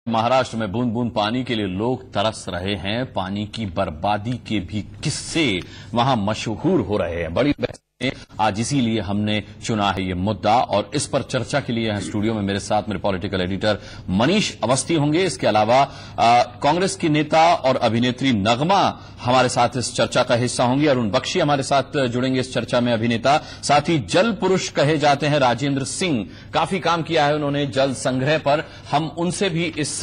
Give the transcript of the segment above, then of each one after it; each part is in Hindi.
महाराष्ट्र में बूंद बूंद पानी के लिए लोग तरस रहे हैं। पानी की बर्बादी के भी किस्से वहां मशहूर हो रहे हैं। बड़ी बहस में आज इसीलिए हमने चुना है ये मुद्दा, और इस पर चर्चा के लिए स्टूडियो में मेरे साथ मेरे पॉलिटिकल एडिटर मनीष अवस्थी होंगे। इसके अलावा कांग्रेस की नेता और अभिनेत्री नगमा हमारे साथ इस चर्चा का हिस्सा होंगी। अरुण बख्शी हमारे साथ जुड़ेंगे इस चर्चा में, अभिनेता। साथ ही जल पुरुष कहे जाते हैं राजेंद्र सिंह, काफी काम किया है उन्होंने जल संग्रह पर, हम उनसे भी इस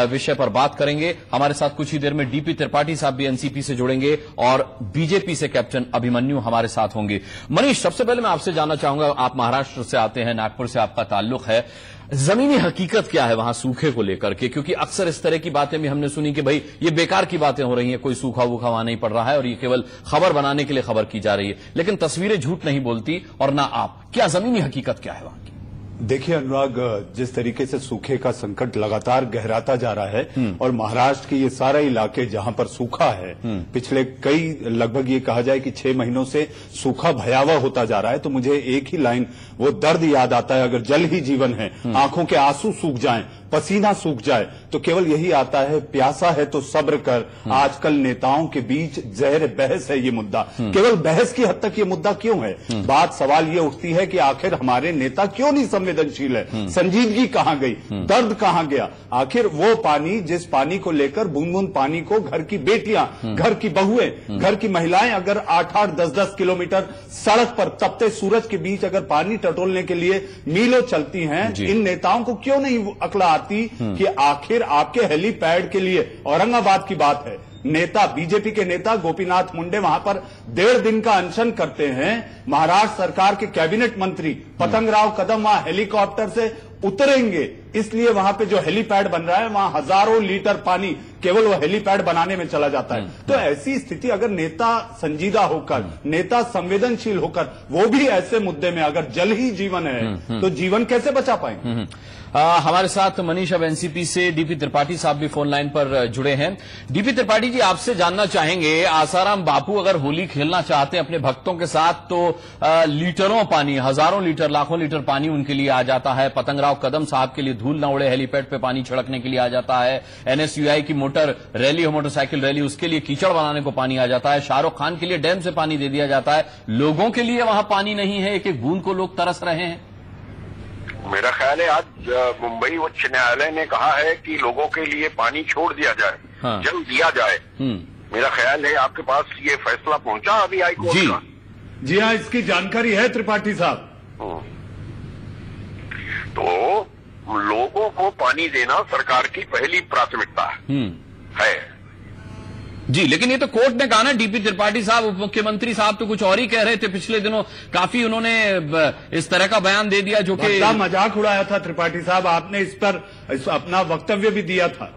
विषय पर बात करेंगे। हमारे साथ कुछ ही देर में डीपी त्रिपाठी साहब भी एनसीपी से जुड़ेंगे और बीजेपी से कैप्टन अभिमन्यु हमारे साथ होंगे। मनीष, सबसे पहले मैं आपसे जानना चाहूंगा, आप महाराष्ट्र से आते हैं, नागपुर से आपका ताल्लुक है, जमीनी हकीकत क्या है वहां सूखे को लेकर के? क्योंकि अक्सर इस तरह की बातें भी हमने सुनी कि भाई ये बेकार की बातें हो रही हैं, कोई सूखा वूखा वहां नहीं पड़ रहा है और ये केवल खबर बनाने के लिए खबर की जा रही है, लेकिन तस्वीरें झूठ नहीं बोलती और ना आप। क्या जमीनी हकीकत क्या है वहां की? देखिए अनुराग, जिस तरीके से सूखे का संकट लगातार गहराता जा रहा है और महाराष्ट्र के ये सारा इलाके जहां पर सूखा है, पिछले कई लगभग ये कहा जाए कि 6 महीनों से सूखा भयावह होता जा रहा है, तो मुझे एक ही लाइन वो दर्द याद आता है, अगर जल ही जीवन है, आंखों के आंसू सूख जाएं, पसीना सूख जाए तो केवल यही आता है, प्यासा है तो सब्र कर। आजकल नेताओं के बीच जहर बहस है ये मुद्दा। केवल बहस की हद तक ये मुद्दा क्यों है? बात सवाल ये उठती है कि आखिर हमारे नेता क्यों नहीं संवेदनशील है? संजीदगी कहां गई? दर्द कहां गया? आखिर वो पानी, जिस पानी को लेकर बूंद बूंद पानी को घर की बेटियां, घर की बहुएं, घर की महिलाएं अगर 8-8, 10-10 किलोमीटर सड़क पर तपते सूरज के बीच अगर पानी टटोलने के लिए मीलों चलती हैं, इन नेताओं को क्यों नहीं अकला कि आखिर आपके हेलीपैड के लिए, औरंगाबाद की बात है, नेता, बीजेपी के नेता गोपीनाथ मुंडे वहां पर 1.5 दिन का अनशन करते हैं। महाराष्ट्र सरकार के कैबिनेट मंत्री पतंगराव कदम वहां हेलीकॉप्टर से उतरेंगे, इसलिए वहां पे जो हेलीपैड बन रहा है वहां हजारों लीटर पानी केवल वो हेलीपैड बनाने में चला जाता है। तो ऐसी स्थिति, अगर नेता संजीदा होकर, नेता संवेदनशील होकर, वो भी ऐसे मुद्दे में अगर जल ही जीवन है तो जीवन कैसे बचा पाएंगे? हमारे साथ मनीष अब एनसीपी से डीपी त्रिपाठी साहब भी फोन लाइन पर जुड़े हैं। डीपी त्रिपाठी जी, आपसे जानना चाहेंगे, आसाराम बापू अगर होली खेलना चाहते हैं अपने भक्तों के साथ तो लीटरों पानी, हजारों लीटर, लाखों लीटर पानी उनके लिए आ जाता है। पतंगराव कदम साहब के लिए धूल न उड़े, हेलीपैड पे पानी छिड़कने के लिए आ जाता है। एनएसयूआई की मोटर रैली हो, मोटरसाइकिल रैली, उसके लिए कीचड़ बनाने को पानी आ जाता है। शाहरुख खान के लिए डैम से पानी दे दिया जाता है। लोगों के लिए वहां पानी नहीं है, एक एक बूंद को लोग तरस रहे हैं। मेरा ख्याल है आज मुंबई उच्च न्यायालय ने कहा है कि लोगों के लिए पानी छोड़ दिया जाए, जल दिया जाए। मेरा ख्याल है आपके पास ये फैसला पहुंचा अभी हाईकोर्ट का? जी हाँ, इसकी जानकारी है त्रिपाठी साहब। तो लोगों को पानी देना सरकार की पहली प्राथमिकता है। जी, लेकिन ये तो कोर्ट ने कहा ना। डीपी त्रिपाठी साहब, उप मुख्यमंत्री साहब तो कुछ और ही कह रहे थे पिछले दिनों, काफी उन्होंने इस तरह का बयान दे दिया जो कि मजाक उड़ाया था। त्रिपाठी साहब, आपने इस पर अपना वक्तव्य भी दिया था।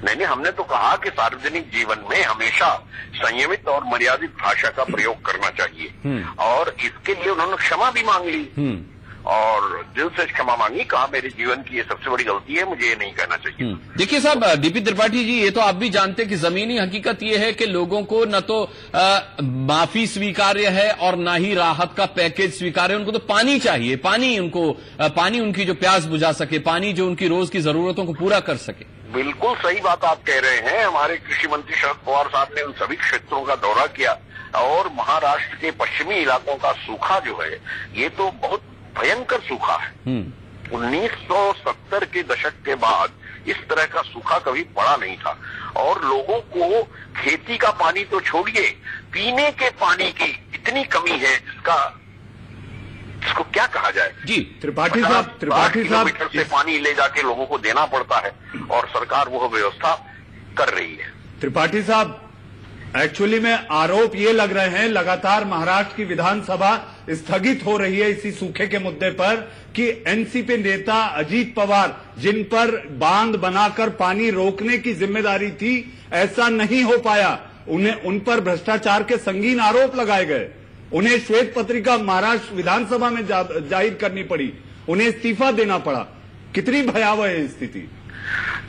नहीं, हमने तो कहा कि सार्वजनिक जीवन में हमेशा संयमित और मर्यादित भाषा का प्रयोग करना चाहिए, और इसके लिए उन्होंने क्षमा भी मांग ली और दिल से क्षमा मांगी, कहा मेरे जीवन की ये सबसे बड़ी गलती है, मुझे ये नहीं कहना चाहिए। देखिए साहब, डीपी त्रिपाठी जी, ये तो आप भी जानते हैं कि जमीनी हकीकत ये है कि लोगों को न तो माफी स्वीकार्य है और न ही राहत का पैकेज स्वीकार्य है। उनको तो पानी चाहिए, पानी उनकी जो प्यास बुझा सके, पानी जो उनकी रोज की जरूरतों को पूरा कर सके। बिल्कुल सही बात आप कह रहे हैं। हमारे कृषि मंत्री शरद पवार साहब ने उन सभी क्षेत्रों का दौरा किया, और महाराष्ट्र के पश्चिमी इलाकों का सूखा जो है ये तो बहुत भयंकर सूखा है। 1970 के दशक के बाद इस तरह का सूखा कभी पड़ा नहीं था, और लोगों को खेती का पानी तो छोड़िए, पीने के पानी की इतनी कमी है इसको क्या कहा जाए। जी त्रिपाठी साहब, किलोमीटर से पानी ले जाके लोगों को देना पड़ता है, और सरकार वो व्यवस्था कर रही है। त्रिपाठी साहब, एक्चुअली में आरोप ये लग रहे हैं, लगातार महाराष्ट्र की विधानसभा स्थगित हो रही है इसी सूखे के मुद्दे पर, कि एनसीपी नेता अजीत पवार, जिन पर बांध बनाकर पानी रोकने की जिम्मेदारी थी, ऐसा नहीं हो पाया। उन पर भ्रष्टाचार के संगीन आरोप लगाए गए। उन्हें श्वेत पत्रिका महाराष्ट्र विधानसभा में जाहिर करनी पड़ी, उन्हें इस्तीफा देना पड़ा। कितनी भयावह है स्थिति?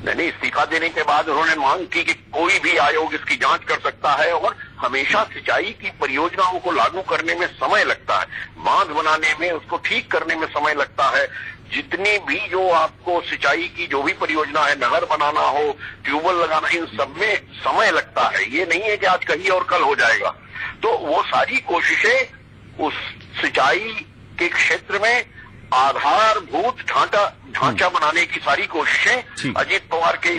नहीं, इस्तीफा देने के बाद उन्होंने मांग की कि कोई भी आयोग इसकी जांच कर सकता है, और हमेशा सिंचाई की परियोजनाओं को लागू करने में समय लगता है, बांध बनाने में, उसको ठीक करने में समय लगता है, जितनी भी जो आपको सिंचाई की जो भी परियोजना है, नहर बनाना हो, ट्यूबवेल लगाना, इन सब में समय लगता है। ये नहीं है कि आज कहीं और कल हो जाएगा। तो वो सारी कोशिशें उस सिंचाई के क्षेत्र में आधारभूत ढांचा बनाने की सारी कोशिशें अजीत पवार के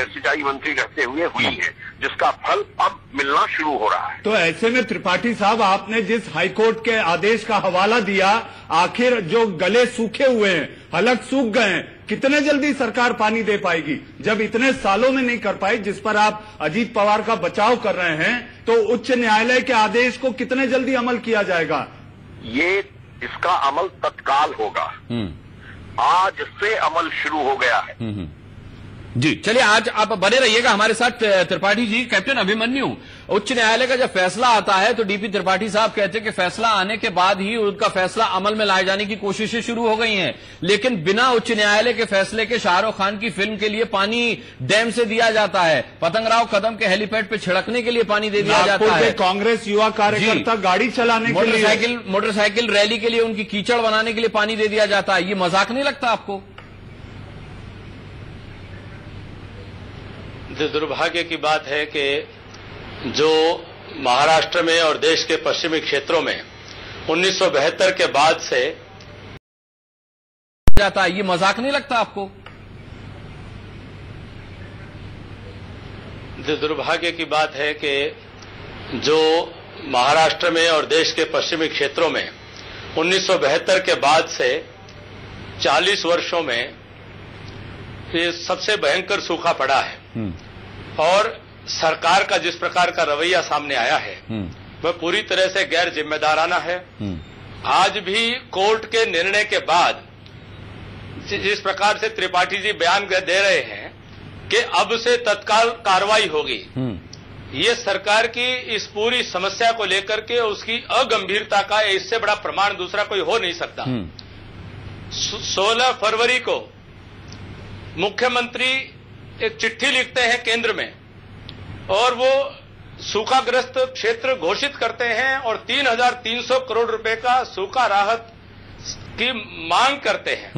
सिंचाई मंत्री रहते हुए हुई है, जिसका फल अब मिलना शुरू हो रहा है। तो ऐसे में त्रिपाठी साहब, आपने जिस हाईकोर्ट के आदेश का हवाला दिया, आखिर जो गले सूखे हुए हैं, हलक सूख गए हैं, कितने जल्दी सरकार पानी दे पाएगी? जब इतने सालों में नहीं कर पाई, जिस पर आप अजीत पवार का बचाव कर रहे हैं, तो उच्च न्यायालय के आदेश को कितने जल्दी अमल किया जाएगा? इसका अमल तत्काल होगा। आज से अमल शुरू हो गया है। जी चलिए, आज आप बने रहिएगा हमारे साथ त्रिपाठी जी। कैप्टन अभिमन्यु, उच्च न्यायालय का जब फैसला आता है तो डीपी त्रिपाठी साहब कहते हैं कि फैसला आने के बाद ही उनका फैसला अमल में लाए जाने की कोशिशें शुरू हो गई हैं, लेकिन बिना उच्च न्यायालय के फैसले के शाहरुख खान की फिल्म के लिए पानी डैम से दिया जाता है, पतंगराव कदम के हेलीपैड पे छिड़कने के लिए पानी दे दिया जाता है, कांग्रेस युवा कार्यकर्ता गाड़ी चलाने के लिए, मोटरसाइकिल रैली के लिए उनकी कीचड़ बनाने के लिए पानी दे दिया जाता है। ये मजाक नहीं लगता आपको? दुर्भाग्य की बात है कि जो महाराष्ट्र में और देश के पश्चिमी क्षेत्रों में 1972 के बाद से जाता है, ये मजाक नहीं लगता आपको? दुर्भाग्य की बात है कि जो महाराष्ट्र में और देश के पश्चिमी क्षेत्रों में 1972 के बाद से 40 वर्षों में ये सबसे भयंकर सूखा पड़ा है और सरकार का जिस प्रकार का रवैया सामने आया है वह पूरी तरह से गैर जिम्मेदाराना है। आज भी कोर्ट के निर्णय के बाद जिस प्रकार से त्रिपाठी जी बयान दे रहे हैं कि अब से तत्काल कार्रवाई होगी, ये सरकार की इस पूरी समस्या को लेकर के उसकी अगंभीरता का इससे बड़ा प्रमाण दूसरा कोई हो नहीं सकता। 16 फरवरी को मुख्यमंत्री एक चिट्ठी लिखते हैं केंद्र में और वो सूखाग्रस्त क्षेत्र घोषित करते हैं और 3,300 करोड़ रुपए का सूखा राहत की मांग करते हैं।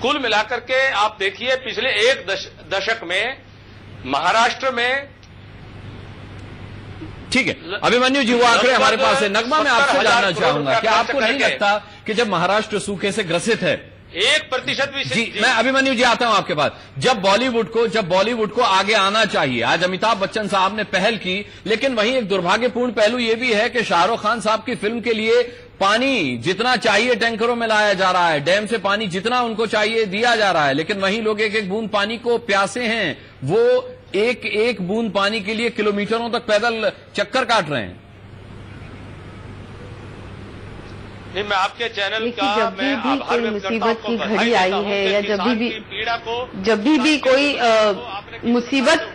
कुल मिलाकर के आप देखिए पिछले एक दशक में महाराष्ट्र में, ठीक है अभिमन्यु जी, वो आंकड़े हमारे पास है। नगमा, मैं आपसे जानना चाहूंगा, क्या आपको नहीं लगता कि जब महाराष्ट्र सूखे से ग्रसित है 1% भी? जी, मैं अभिमन्यु जी आता हूं आपके पास। जब बॉलीवुड को आगे आना चाहिए, आज अमिताभ बच्चन साहब ने पहल की, लेकिन वहीं एक दुर्भाग्यपूर्ण पहलू यह भी है कि शाहरुख खान साहब की फिल्म के लिए पानी जितना चाहिए टैंकरों में लाया जा रहा है, डैम से पानी जितना उनको चाहिए दिया जा रहा है, लेकिन वहीं लोग एक एक बूंद पानी को प्यासे हैं। वो एक एक बूंद पानी के लिए किलोमीटरों तक पैदल चक्कर काट रहे हैं। नहीं, मैं आपके चैनल का जब भी कोई मुसीबत की घड़ी आई है या जब भी कोई मुसीबत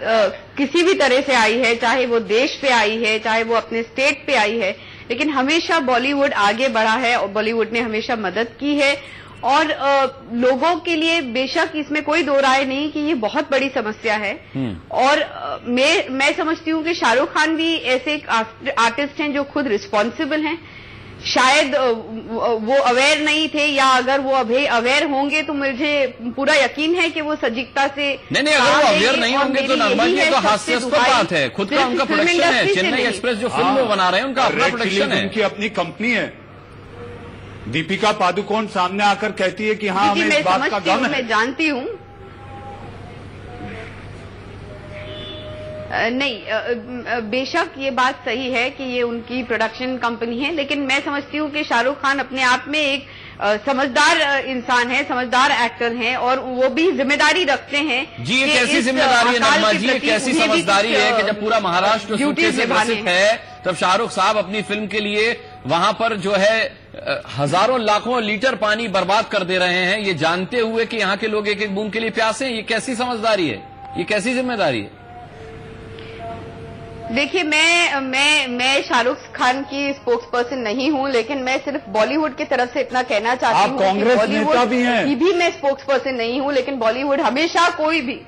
किसी भी तरह से आई है, चाहे वो देश पे आई है, चाहे वो अपने स्टेट पे आई है, लेकिन हमेशा बॉलीवुड आगे बढ़ा है और बॉलीवुड ने हमेशा मदद की है। और लोगों के लिए बेशक इसमें कोई दो राय नहीं कि ये बहुत बड़ी समस्या है। और मैं समझती हूँ कि शाहरुख खान भी ऐसे एक आर्टिस्ट हैं जो खुद रिस्पॉन्सिबल हैं। शायद वो अवेयर नहीं थे, या अगर वो अवेयर होंगे तो मुझे पूरा यकीन है कि वो सजगता से नहीं, अगर वो अवेयर नहीं होंगे तो नगमा जी, तो हास्यास्पद बात है। खुद का उनका प्रोडक्शन है, चेन्नई एक्सप्रेस जो फिल्म वो बना रहे हैं उनका अपना प्रोडक्शन है, उनकी अपनी कंपनी है। दीपिका पादुकोण सामने आकर कहती है कि हाँ, हमें इस बात का गम है। मैं जानती हूँ, नहीं, बेशक ये बात सही है कि ये उनकी प्रोडक्शन कंपनी है, लेकिन मैं समझती हूँ कि शाहरुख खान अपने आप में एक समझदार इंसान है, समझदार एक्टर हैं और वो भी जिम्मेदारी रखते हैं। जी, ये कैसी जिम्मेदारी है नगमा जी, ये कैसी समझदारी है कि जब पूरा महाराष्ट्र सूखे से ग्रसित है तब शाहरुख साहब अपनी फिल्म के लिए वहां पर जो है हजारों लाखों लीटर पानी बर्बाद कर दे रहे हैं, ये जानते हुए कि यहाँ के लोग एक एक बूंद के लिए प्यासे हैं। ये कैसी समझदारी है, ये कैसी जिम्मेदारी है? देखिए, मैं शाहरुख खान की स्पोक्स पर्सन नहीं हूं, लेकिन मैं सिर्फ बॉलीवुड की तरफ से इतना कहना चाहती हूँ। कांग्रेस नेता भी हैं। भी मैं स्पोक्स पर्सन नहीं हूं, लेकिन बॉलीवुड हमेशा कोई भी,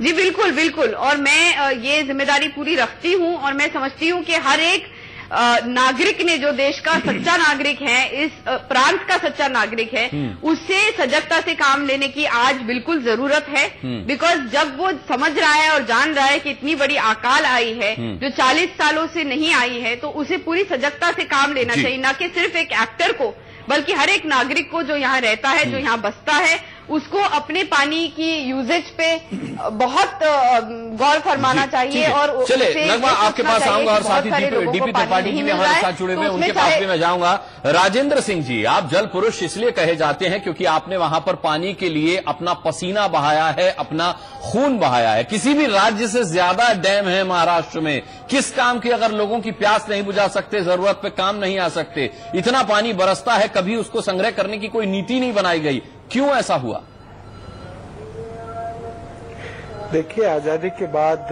जी बिल्कुल बिल्कुल, और मैं ये जिम्मेदारी पूरी रखती हूं और मैं समझती हूं कि हर एक नागरिक ने, जो देश का सच्चा नागरिक है, इस प्रांत का सच्चा नागरिक है, उसे सजगता से काम लेने की आज बिल्कुल जरूरत है। बिकॉज जब वो समझ रहा है और जान रहा है कि इतनी बड़ी अकाल आई है जो 40 सालों से नहीं आई है, तो उसे पूरी सजगता से काम लेना चाहिए, न कि सिर्फ एक एक्टर को, बल्कि हर एक नागरिक को जो यहाँ रहता है, जो यहाँ बसता है, उसको अपने पानी की यूजेज पे बहुत गौर फरमाना चाहिए। और चले नगमा, आपके पास आऊंगा और साथ ही डीपी त्रिपाठी जी भी हमारे साथ जुड़े हुए हैं, उनके पास भी मैं जाऊंगा। राजेंद्र सिंह जी, आप जल पुरुष इसलिए कहे जाते हैं क्योंकि आपने वहां पर पानी के लिए अपना पसीना बहाया है, अपना खून बहाया है। किसी भी राज्य से ज्यादा डैम है महाराष्ट्र में। किस काम की अगर लोगों की प्यास नहीं बुझा सकते, जरूरत पे काम नहीं आ सकते, इतना पानी बरसता है, कभी उसको संग्रह करने की कोई नीति नहीं बनाई गई, क्यों ऐसा हुआ? देखिए, आजादी के बाद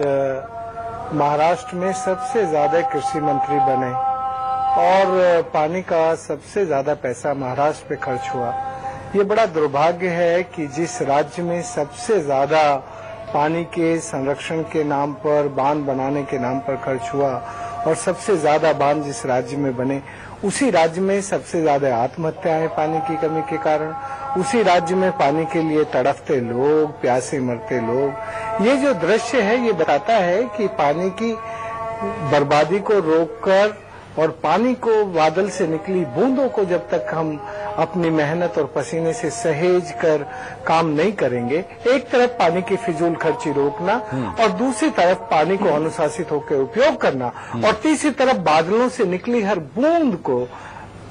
महाराष्ट्र में सबसे ज्यादा कृषि मंत्री बने और पानी का सबसे ज्यादा पैसा महाराष्ट्र पे खर्च हुआ। ये बड़ा दुर्भाग्य है कि जिस राज्य में सबसे ज्यादा पानी के संरक्षण के नाम पर, बांध बनाने के नाम पर खर्च हुआ और सबसे ज्यादा बांध जिस राज्य में बने, उसी राज्य में सबसे ज्यादा आत्महत्याएं पानी की कमी के कारण, उसी राज्य में पानी के लिए तड़पते लोग, प्यासे मरते लोग। ये जो दृश्य है ये बताता है कि पानी की बर्बादी को रोककर और पानी को, बादल से निकली बूंदों को जब तक हम अपनी मेहनत और पसीने से सहेज कर काम नहीं करेंगे, एक तरफ पानी की फिजूल खर्ची रोकना और दूसरी तरफ पानी को अनुशासित होकर उपयोग करना और तीसरी तरफ बादलों से निकली हर बूंद को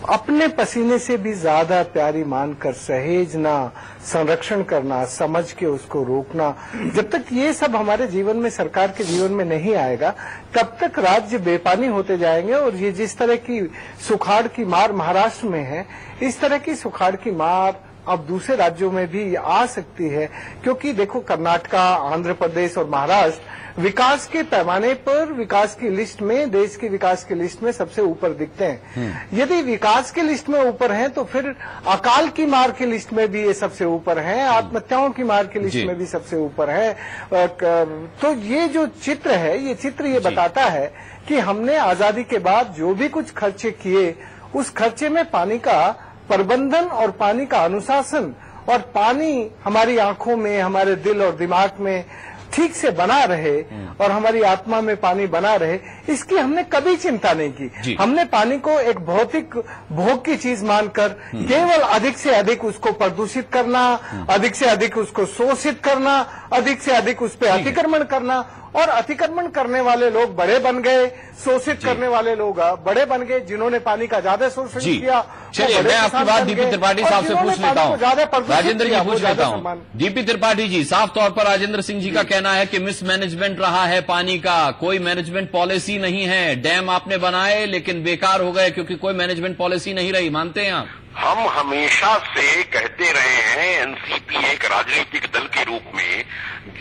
अपने पसीने से भी ज्यादा प्यारी मानकर सहेजना, संरक्षण करना, समझ के उसको रोकना, जब तक ये सब हमारे जीवन में, सरकार के जीवन में नहीं आएगा, तब तक राज्य बेपानी होते जाएंगे। और ये जिस तरह की सुखाड़ की मार महाराष्ट्र में है, इस तरह की सुखाड़ की मार अब दूसरे राज्यों में भी आ सकती है। क्योंकि देखो, कर्नाटका, आंध्र प्रदेश और महाराष्ट्र विकास के पैमाने पर, विकास की लिस्ट में, देश की विकास की लिस्ट में सबसे ऊपर दिखते हैं। यदि विकास की लिस्ट में ऊपर हैं तो फिर अकाल की मार की लिस्ट में भी ये सबसे ऊपर हैं, आत्महत्याओं की मार की लिस्ट में भी सबसे ऊपर है। तो ये जो चित्र है, ये चित्र ये बताता है कि हमने आजादी के बाद जो भी कुछ खर्चे किए, उस खर्चे में पानी का प्रबंधन और पानी का अनुशासन और पानी हमारी आंखों में, हमारे दिल और दिमाग में ठीक से बना रहे और हमारी आत्मा में पानी बना रहे, इसकी हमने कभी चिंता नहीं की। हमने पानी को एक भौतिक भोग की चीज मानकर केवल अधिक से अधिक उसको प्रदूषित करना, अधिक से अधिक उसको शोषित करना, अधिक से अधिक उस पर अतिक्रमण करना, और अतिक्रमण करने वाले लोग बड़े बन गए, शोषित करने वाले लोग बड़े बन गए, जिन्होंने पानी का ज्यादा शोषण किया। चलिए, मैं आपकी बात डीपी त्रिपाठी साहब से पूछ लेता हूँ, राजेंद्र जी पूछ लेता हूँ। डीपी त्रिपाठी जी, साफ तौर पर राजेंद्र सिंह जी का कहना है कि मिसमैनेजमेंट रहा है पानी का, कोई मैनेजमेंट पॉलिसी नहीं है, डैम आपने बनाए लेकिन बेकार हो गए क्योंकि कोई मैनेजमेंट पॉलिसी नहीं रही, मानते हैं आप? हम हमेशा से कहते रहे हैं, एनसीपी एक राजनीतिक दल के रूप में,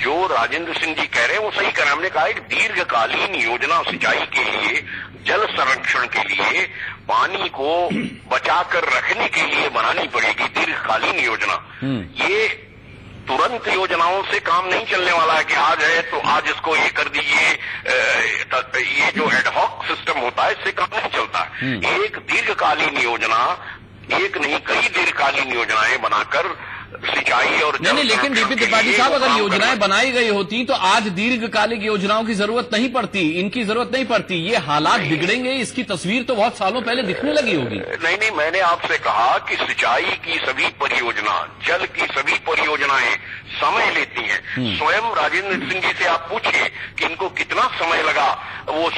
जो राजेंद्र सिंह जी कह रहे हैं वो सही कह रहे हैं। हमने कहा एक दीर्घकालीन योजना सिंचाई के लिए, जल संरक्षण के लिए, पानी को बचाकर रखने के लिए बनानी पड़ेगी दीर्घकालीन योजना। ये तुरंत योजनाओं से काम नहीं चलने वाला है कि आज है तो आज इसको ये कर दीजिए, ये जो एडहॉक सिस्टम होता है इससे काम नहीं चलता। एक दीर्घकालीन योजना, एक नहीं कई दीर्घकालीन योजनाएं बनाकर सिंचाई और नहीं, लेकिन डीपी त्रिपाठी साहब, अगर योजनाएं बनाई गई होती तो आज दीर्घकालिक योजनाओं की जरूरत नहीं पड़ती, इनकी जरूरत नहीं पड़ती। ये हालात बिगड़ेंगे, इसकी तस्वीर तो बहुत सालों पहले दिखने लगी होगी। नहीं, मैंने आपसे कहा कि सिंचाई की सभी परियोजना, जल की सभी परियोजनाएं समय लेती हैं। स्वयं राजेंद्र सिंह जी से आप पूछिए कि इनको कितना समय लगा उस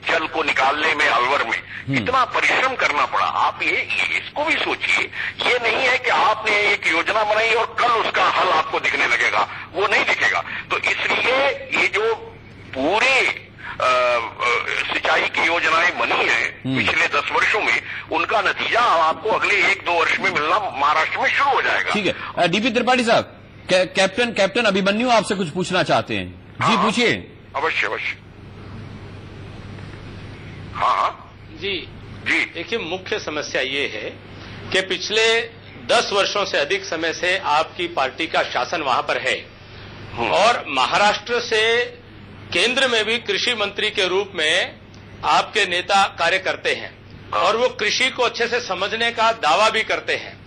जल को निकालने में, अलवर में कितना परिश्रम करना पड़ा। आप ये इसको भी सोचिए। ये नहीं है कि आपने एक योजना बनाई और कल उसका हल आपको दिखने लगेगा, वो नहीं दिखेगा। तो इसलिए ये जो पूरे सिंचाई की योजनाएं बनी हैं पिछले 10 वर्षों में, उनका नतीजा आपको अगले 1-2 वर्ष में मिलना महाराष्ट्र में शुरू हो जाएगा। ठीक है, डीपी त्रिपाठी साहब, कैप्टन अभिमन्यु आपसे कुछ पूछना चाहते हैं। जी पूछिए। अवश्य। हाँ जी, देखिए, मुख्य समस्या ये है कि पिछले 10 वर्षों से अधिक समय से आपकी पार्टी का शासन वहां पर है और महाराष्ट्र से केंद्र में भी कृषि मंत्री के रूप में आपके नेता कार्य करते हैं और वो कृषि को अच्छे से समझने का दावा भी करते हैं,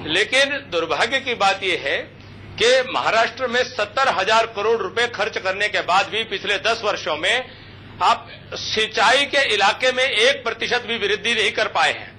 लेकिन दुर्भाग्य की बात यह है कि महाराष्ट्र में 70,000 करोड़ रुपए खर्च करने के बाद भी पिछले 10 वर्षों में आप सिंचाई के इलाके में 1% भी वृद्धि नहीं कर पाए हैं।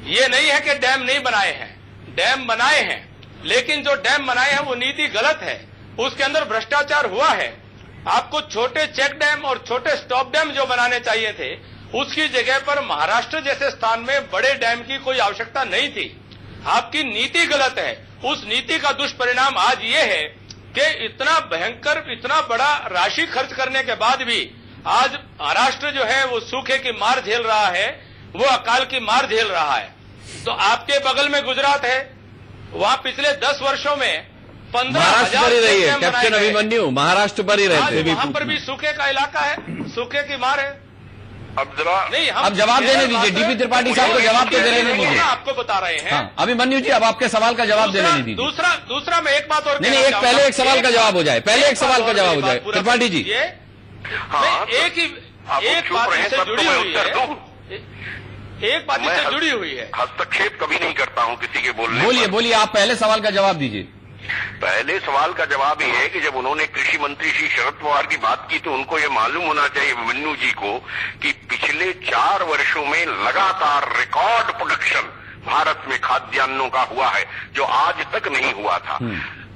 ये नहीं है कि डैम नहीं बनाए हैं, डैम बनाए हैं, लेकिन जो डैम बनाए हैं वो नीति गलत है, उसके अंदर भ्रष्टाचार हुआ है। आपको छोटे चेक डैम और छोटे स्टॉप डैम जो बनाने चाहिए थे, उसकी जगह पर महाराष्ट्र जैसे स्थान में बड़े डैम की कोई आवश्यकता नहीं थी। आपकी नीति गलत है। उस नीति का दुष्परिणाम आज ये है कि इतना भयंकर, इतना बड़ा राशि खर्च करने के बाद भी आज महाराष्ट्र जो है वो सूखे की मार झेल रहा है, वो अकाल की मार झेल रहा है। तो आपके बगल में गुजरात है, वहां पिछले 10 वर्षों में 15,000 रही है कैप्टन अभिमन्यु, महाराष्ट्र पर ही रहते हैं। वहां पर भी सूखे का इलाका है, सूखे की मार है। अब जरा नहीं, अब जवाब देने दीजिए, डीपी त्रिपाठी साहब को जवाब तो देने दीजिए। आपको बता रहे हैं। हाँ, अभिमन्यु जी, अब आपके सवाल का जवाब देने दीजिए। दूसरा मैं एक बात और नहीं, पहले एक सवाल का जवाब हो जाए, पहले एक सवाल का जवाब हो जाए त्रिपाठी जी। एक बात इससे जुड़ी हुई है, एक बात इससे जुड़ी हुई है। हस्तक्षेप कभी नहीं करता हूं किसी के बोलने। बोलिए, आप पहले सवाल का जवाब दीजिए। पहले सवाल का जवाब ये है कि जब उन्होंने कृषि मंत्री श्री शरद पवार की बात की तो उनको ये मालूम होना चाहिए मन्नू जी को कि पिछले 4 वर्षों में लगातार रिकॉर्ड प्रोडक्शन भारत में खाद्यान्नों का हुआ है, जो आज तक नहीं हुआ था।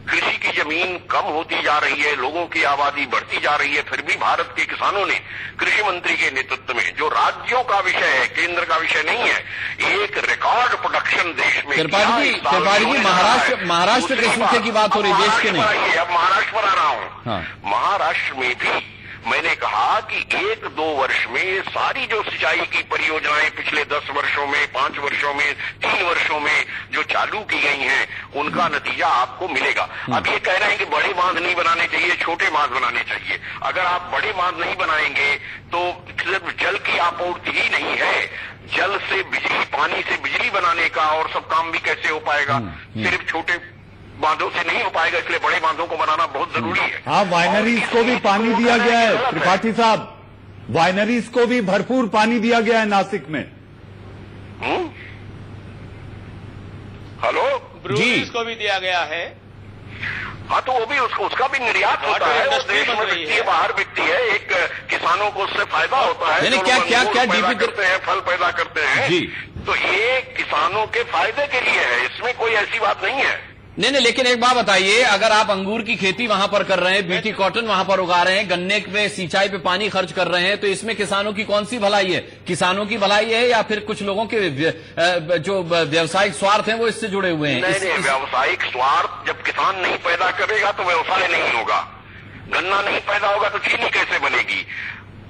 कृषि की जमीन कम होती जा रही है, लोगों की आबादी बढ़ती जा रही है, फिर भी भारत के किसानों ने कृषि मंत्री के नेतृत्व में, जो राज्यों का विषय है, केंद्र का विषय नहीं है, एक रिकॉर्ड प्रोडक्शन देश में। त्रिपाठी जी, महाराष्ट्र के सूखे की बात हो रही, देश के नहीं। अब महाराष्ट्र पर आ रहा हूं। महाराष्ट्र में भी मैंने कहा कि 1-2 वर्ष में सारी जो सिंचाई की परियोजनाएं पिछले 10 वर्षों में, 5 वर्षों में, 3 वर्षों में जो चालू की गई हैं, उनका नतीजा आपको मिलेगा। अब ये कह रहे हैं कि बड़े बांध नहीं बनाने चाहिए, छोटे बांध बनाने चाहिए। अगर आप बड़े बांध नहीं बनाएंगे तो सिर्फ जल की आपूर्ति ही नहीं है, जल से बिजली, पानी से बिजली बनाने का और सब काम भी कैसे हो पाएगा? सिर्फ छोटे बांधों से नहीं हो पाएगा, इसलिए बड़े बांधों को बनाना बहुत जरूरी है। हाँ, वाइनरीज को भी पानी दिया गया है त्रिपाठी साहब, वाइनरीज को भी भरपूर पानी दिया गया है नासिक में। हेलो, ब्रूअरीज को भी दिया गया है। हाँ, तो वो भी उसका भी निर्यात होता है, वो देश में बिकती है, बाहर बिकती है, एक किसानों को उससे फायदा होता है। क्या डीपी करते हैं, फल पैदा करते हैं जी, तो ये किसानों के फायदे के लिए है, इसमें कोई ऐसी बात नहीं है। नहीं, लेकिन एक बात बताइए, अगर आप अंगूर की खेती वहां पर कर रहे हैं, बीटी कॉटन वहां पर उगा रहे हैं, गन्ने पे सिंचाई पे पानी खर्च कर रहे हैं, तो इसमें किसानों की कौन सी भलाई है? किसानों की भलाई है या फिर कुछ लोगों के जो व्यावसायिक स्वार्थ हैं वो इससे जुड़े हुए हैं? नहीं, व्यावसायिक स्वार्थ जब किसान नहीं पैदा करेगा तो व्यवसाय नहीं होगा। गन्ना नहीं पैदा होगा तो चीनी कैसे बनेगी?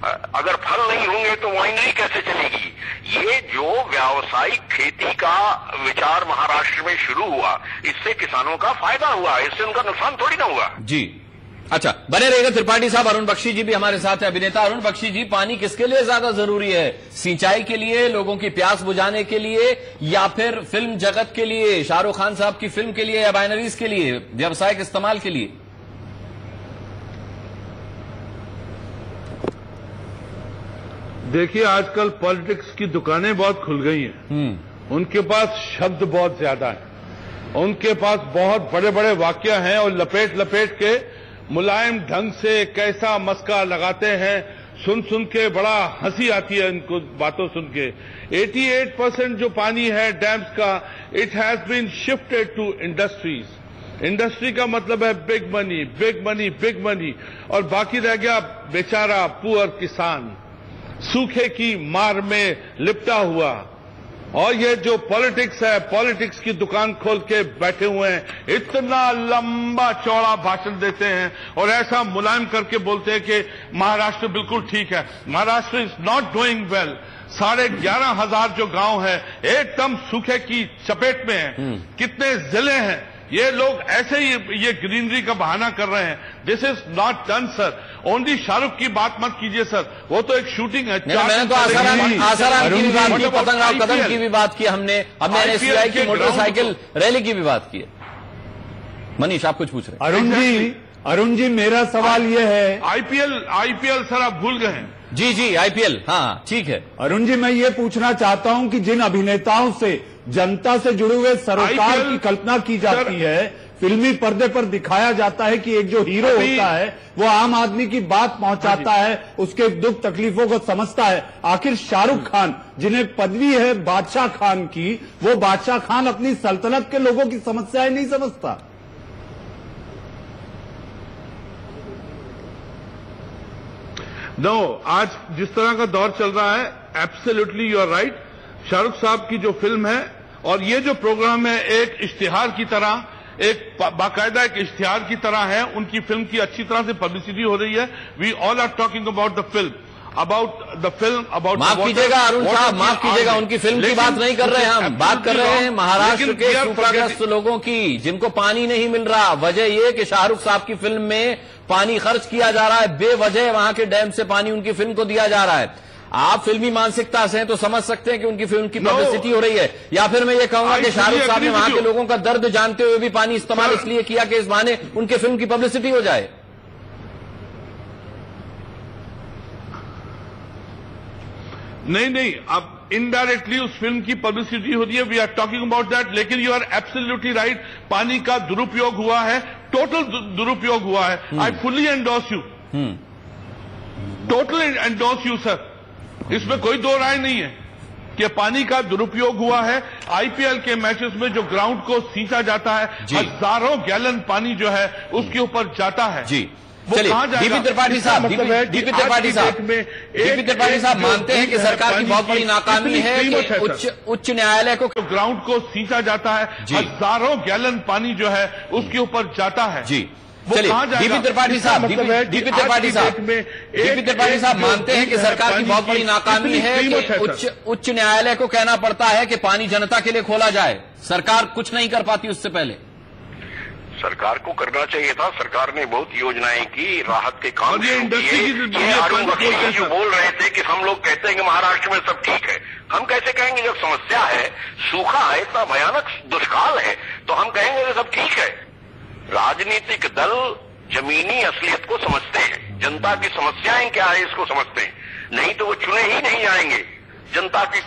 अगर फल नहीं होंगे तो वाइनरी कैसे चलेगी? ये जो व्यावसायिक खेती का विचार महाराष्ट्र में शुरू हुआ, इससे किसानों का फायदा हुआ, इससे उनका नुकसान थोड़ी ना हुआ जी। अच्छा, बने रहेगा त्रिपाठी साहब। अरुण बख्शी जी भी हमारे साथ है, अभिनेता अरुण बख्शी जी। पानी किसके लिए ज्यादा जरूरी है? सिंचाई के लिए, लोगों की प्यास बुझाने के लिए, या फिर फिल्म जगत के लिए, शाहरुख खान साहब की फिल्म के लिए, या वाइनरीज के लिए, व्यावसायिक इस्तेमाल के लिए? देखिए, आजकल पॉलिटिक्स की दुकानें बहुत खुल गई हैं। उनके पास शब्द बहुत ज्यादा है, उनके पास बहुत बड़े बड़े वाक्य हैं और लपेट लपेट के मुलायम ढंग से कैसा मस्का लगाते हैं, सुन के बड़ा हंसी आती है इनको बातों सुन के। 88% जो पानी है डैम्स का, it has been shifted to industries. Industry का मतलब है big money, big money, big money, और बाकी रह गया बेचारा पुअर किसान, सूखे की मार में लिपटा हुआ। और ये जो पॉलिटिक्स है, पॉलिटिक्स की दुकान खोल के बैठे हुए हैं, इतना लंबा चौड़ा भाषण देते हैं और ऐसा मुलायम करके बोलते हैं कि महाराष्ट्र बिल्कुल ठीक है। Maharashtra is not doing well. 11,500 जो गांव है एकदम सूखे की चपेट में है। कितने जिले हैं, ये लोग ऐसे ही ये ग्रीनरी का बहाना कर रहे हैं। This is not done sir. Only Shahrukh की बात मत कीजिए सर, वो तो एक शूटिंग है। मैंने तो आसाराम की भी बात की, पतंगराव कदम की भी बात की, हमने एनएससीआई की मोटरसाइकिल रैली की भी बात की है। मनीष, आप कुछ पूछ रहे हैं? अरुण जी, मेरा सवाल ये है, आईपीएल सर आप भूल गए हैं। जी जी, आईपीएल, हाँ ठीक है। अरुण जी, मैं ये पूछना चाहता हूं कि जिन अभिनेताओं से जनता से जुड़े हुए सरोकार की कल्पना की जाती है, फिल्मी पर्दे पर दिखाया जाता है कि एक जो हीरो होता है वो आम आदमी की बात पहुंचाता है, उसके दुख तकलीफों को समझता है। आखिर शाहरुख खान, जिन्हें पदवी है बादशाह खान की, वो बादशाह खान अपनी सल्तनत के लोगों की समस्याएं नहीं समझता। आज जिस तरह का दौर चल रहा है, absolutely you are right. Shahrukh साहब की जो फिल्म है और ये जो प्रोग्राम है, एक इश्तिहार की तरह, एक बाकायदा एक इश्तिहार की तरह है। उनकी फिल्म की अच्छी तरह से पब्लिसिटी हो रही है। We all are talking about the film, about माफ कीजिएगा अरुण साहब, माफ कीजिएगा, उनकी फिल्म की बात नहीं कर रहे हैं हम, बात कर रहे हैं महाराष्ट्र के सूखाग्रस्त लोगों की, जिनको पानी नहीं मिल रहा। वजह यह कि शाहरुख साहब की फिल्म में पानी खर्च किया जा रहा है, बेवजह वहां के डैम से पानी उनकी फिल्म को दिया जा रहा है। आप फिल्मी मानसिकता से हैं तो समझ सकते हैं कि उनकी फिल्म की पब्लिसिटी हो रही है। या फिर मैं ये कहूंगा कि शाहरुख साहब ने वहां के लोगों का दर्द जानते हुए भी पानी इस्तेमाल इसलिए किया कि इस बहाने उनके फिल्म की पब्लिसिटी हो जाए। नहीं, अब इनडायरेक्टली उस फिल्म की पब्लिसिटी होती है। We are talking about that. लेकिन यू आर एब्सोल्युटली राइट, पानी का दुरुपयोग हुआ है, टोटल दुरुपयोग हुआ है। I fully endorse you, total endorse you sir. इसमें कोई दो राय नहीं है कि पानी का दुरुपयोग हुआ है। आईपीएल के मैचेस में जो ग्राउंड को सींचा जाता है, हजारों गैलन पानी जो है उसके ऊपर जाता है। जी चलिए, डीपी त्रिपाठी साहब, डीपी त्रिपाठी साहब मानते हैं कि सरकार की बहुत बड़ी नाकामी है कि उच्च न्यायालय को ग्राउंड को सींचा जाता है, हजारों गैलन पानी जो है उसके ऊपर जाता है। जी चलिए, डीपी त्रिपाठी साहब, डीपी त्रिपाठी साहब मानते हैं कि सरकार की बहुत बड़ी नाकामी है कि उच्च न्यायालय को कहना पड़ता है कि पानी जनता के लिए खोला जाए, सरकार कुछ नहीं कर पाती उससे पहले। सरकार को करना चाहिए था। सरकार ने बहुत योजनाएं की, राहत के काम किए। अरुण बख्शी जो बोल रहे थे कि हम लोग कहते हैं कि महाराष्ट्र में सब ठीक है, हम कैसे कहेंगे जब समस्या है, सूखा है, इतना भयानक दुष्काल है, तो हम कहेंगे कि सब ठीक है। राजनीतिक दल जमीनी असलियत को समझते हैं, जनता की समस्याएं क्या है इसको समझते हैं, नहीं तो वो चुने ही नहीं जाएंगे जनता की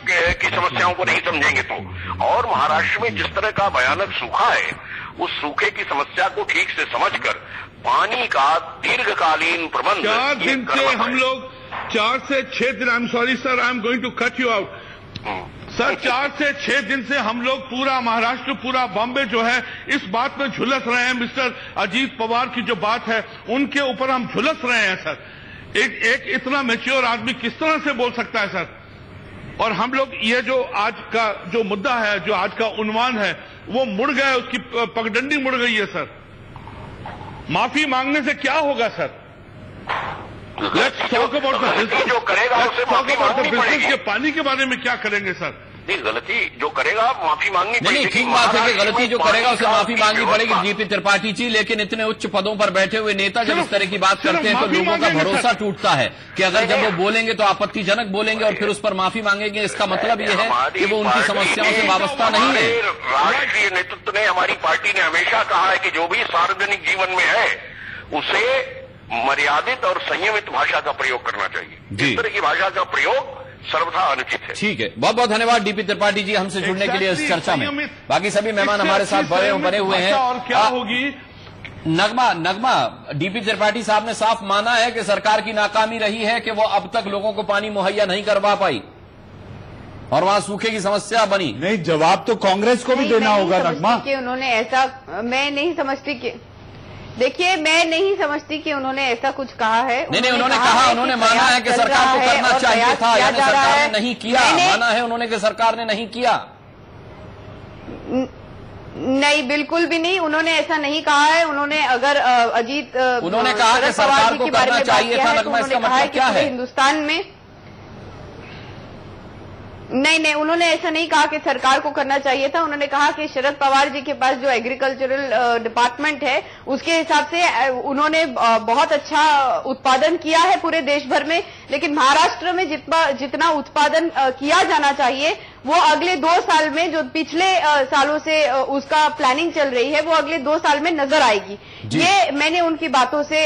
समस्याओं को नहीं समझेंगे तो। और महाराष्ट्र में जिस तरह का भयानक सूखा है, उस सूखे की समस्या को ठीक से समझकर पानी का दीर्घकालीन प्रबंध 4 दिन से हम लोग 4 से 6 दिन, I am sorry sir, I am going to cut you out sir, 4 से 6 दिन से हम लोग पूरा महाराष्ट्र, पूरा बॉम्बे जो है इस बात में झुलस रहे हैं। मिस्टर अजीत पवार की जो बात है उनके ऊपर हम झुलस रहे हैं सर। एक इतना मैच्योर आदमी किस तरह से बोल सकता है सर। और हम लोग ये जो आज का जो मुद्दा है, जो आज का उन्वान है, वो मुड़ गया, उसकी पगडंडी मुड़ गई है सर। माफी मांगने से क्या होगा sir? Let's talk about the business, जो करेगा उसे माफी मांगनी पड़ेगी। के पानी के बारे में क्या करेंगे सर? नहीं, गलती जो करेगा माफी मांगनी पड़ेगी। नहीं, ठीक बात है कि गलती जो करेगा उसे माफी मांगनी पड़ेगी डीपी त्रिपाठी जी। लेकिन इतने उच्च पदों पर बैठे हुए नेता जब इस तरह की बात करते हैं तो लोगों का भरोसा टूटता है कि अगर जब वो बोलेंगे तो आपत्तिजनक बोलेंगे और फिर उस पर माफी मांगेंगे, इसका मतलब यह है कि वो उनकी समस्याओं से वाबस्ता नहीं है। राष्ट्रीय नेतृत्व ने, हमारी पार्टी ने हमेशा कहा है कि जो भी सार्वजनिक जीवन में है उसे मर्यादित और संयमित भाषा का प्रयोग करना चाहिए। इस तरह की भाषा का प्रयोग सर्वथा अनुचित है। ठीक है, बहुत बहुत धन्यवाद डीपी त्रिपाठी जी हमसे जुड़ने के लिए इस चर्चा में। बाकी सभी मेहमान हमारे साथ बने हुए हैं। और क्या होगी नगमा, डीपी त्रिपाठी साहब ने साफ माना है कि सरकार की नाकामी रही है कि वो अब तक लोगों को पानी मुहैया नहीं करवा पाई और वहां सूखे की समस्या बनी। नहीं, जवाब तो कांग्रेस को भी देना होगा नगमा। कि उन्होंने ऐसा, मैं नहीं समझती कि, देखिए मैं नहीं समझती कि उन्होंने ऐसा कुछ कहा है। नहीं, उन्होंने कहा, उन्होंने माना है कि सरकार को करना चाहिए था, यानी सरकार ने नहीं किया। माना है उन्होंने कि सरकार ने नहीं किया। नहीं, बिल्कुल भी नहीं, उन्होंने ऐसा नहीं कहा है। उन्होंने अगर अजीत, उन्होंने कहा कि सरकार को करना चाहिए था, नगमा, इसका मतलब क्या है? हिंदुस्तान में नहीं, उन्होंने ऐसा नहीं कहा कि सरकार को करना चाहिए था। उन्होंने कहा कि शरद पवार जी के पास जो एग्रीकल्चरल डिपार्टमेंट है उसके हिसाब से उन्होंने बहुत अच्छा उत्पादन किया है पूरे देश भर में, लेकिन महाराष्ट्र में जितना उत्पादन किया जाना चाहिए वो अगले 2 साल में, जो पिछले सालों से उसका प्लानिंग चल रही है, वो अगले 2 साल में नजर आएगी। ये मैंने उनकी बातों से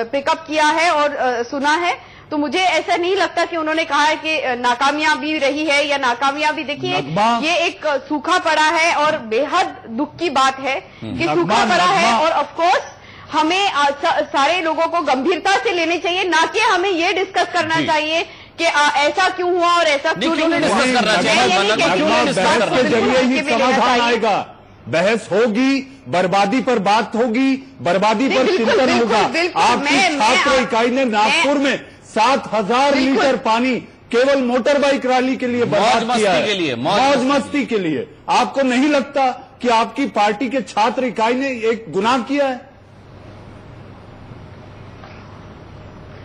पिकअप किया है और सुना है। तो मुझे ऐसा नहीं लगता कि उन्होंने कहा है कि नाकामयाबी रही है या नाकामयाबी। देखिए ये एक सूखा पड़ा है और बेहद दुख की बात है कि सूखा पड़ा है, और ऑफ कोर्स हमें सारे लोगों को गंभीरता से लेने चाहिए, ना कि हमें ये डिस्कस करना चाहिए कि ऐसा क्यों हुआ और ऐसा क्यों नहीं हुआ। बहस के जरिए ही समाधान आएगा, बहस होगी, बर्बादी पर बात होगी, बर्बादी पर चिंतन होगा। आपकी छात्र इकाई ने नागपुर में 7,000 लीटर पानी केवल मोटर बाइक रैली के लिए बर्बाद किया है, मौज मस्ती के लिए। आपको नहीं लगता कि आपकी पार्टी के छात्र इकाई ने एक गुनाह किया है?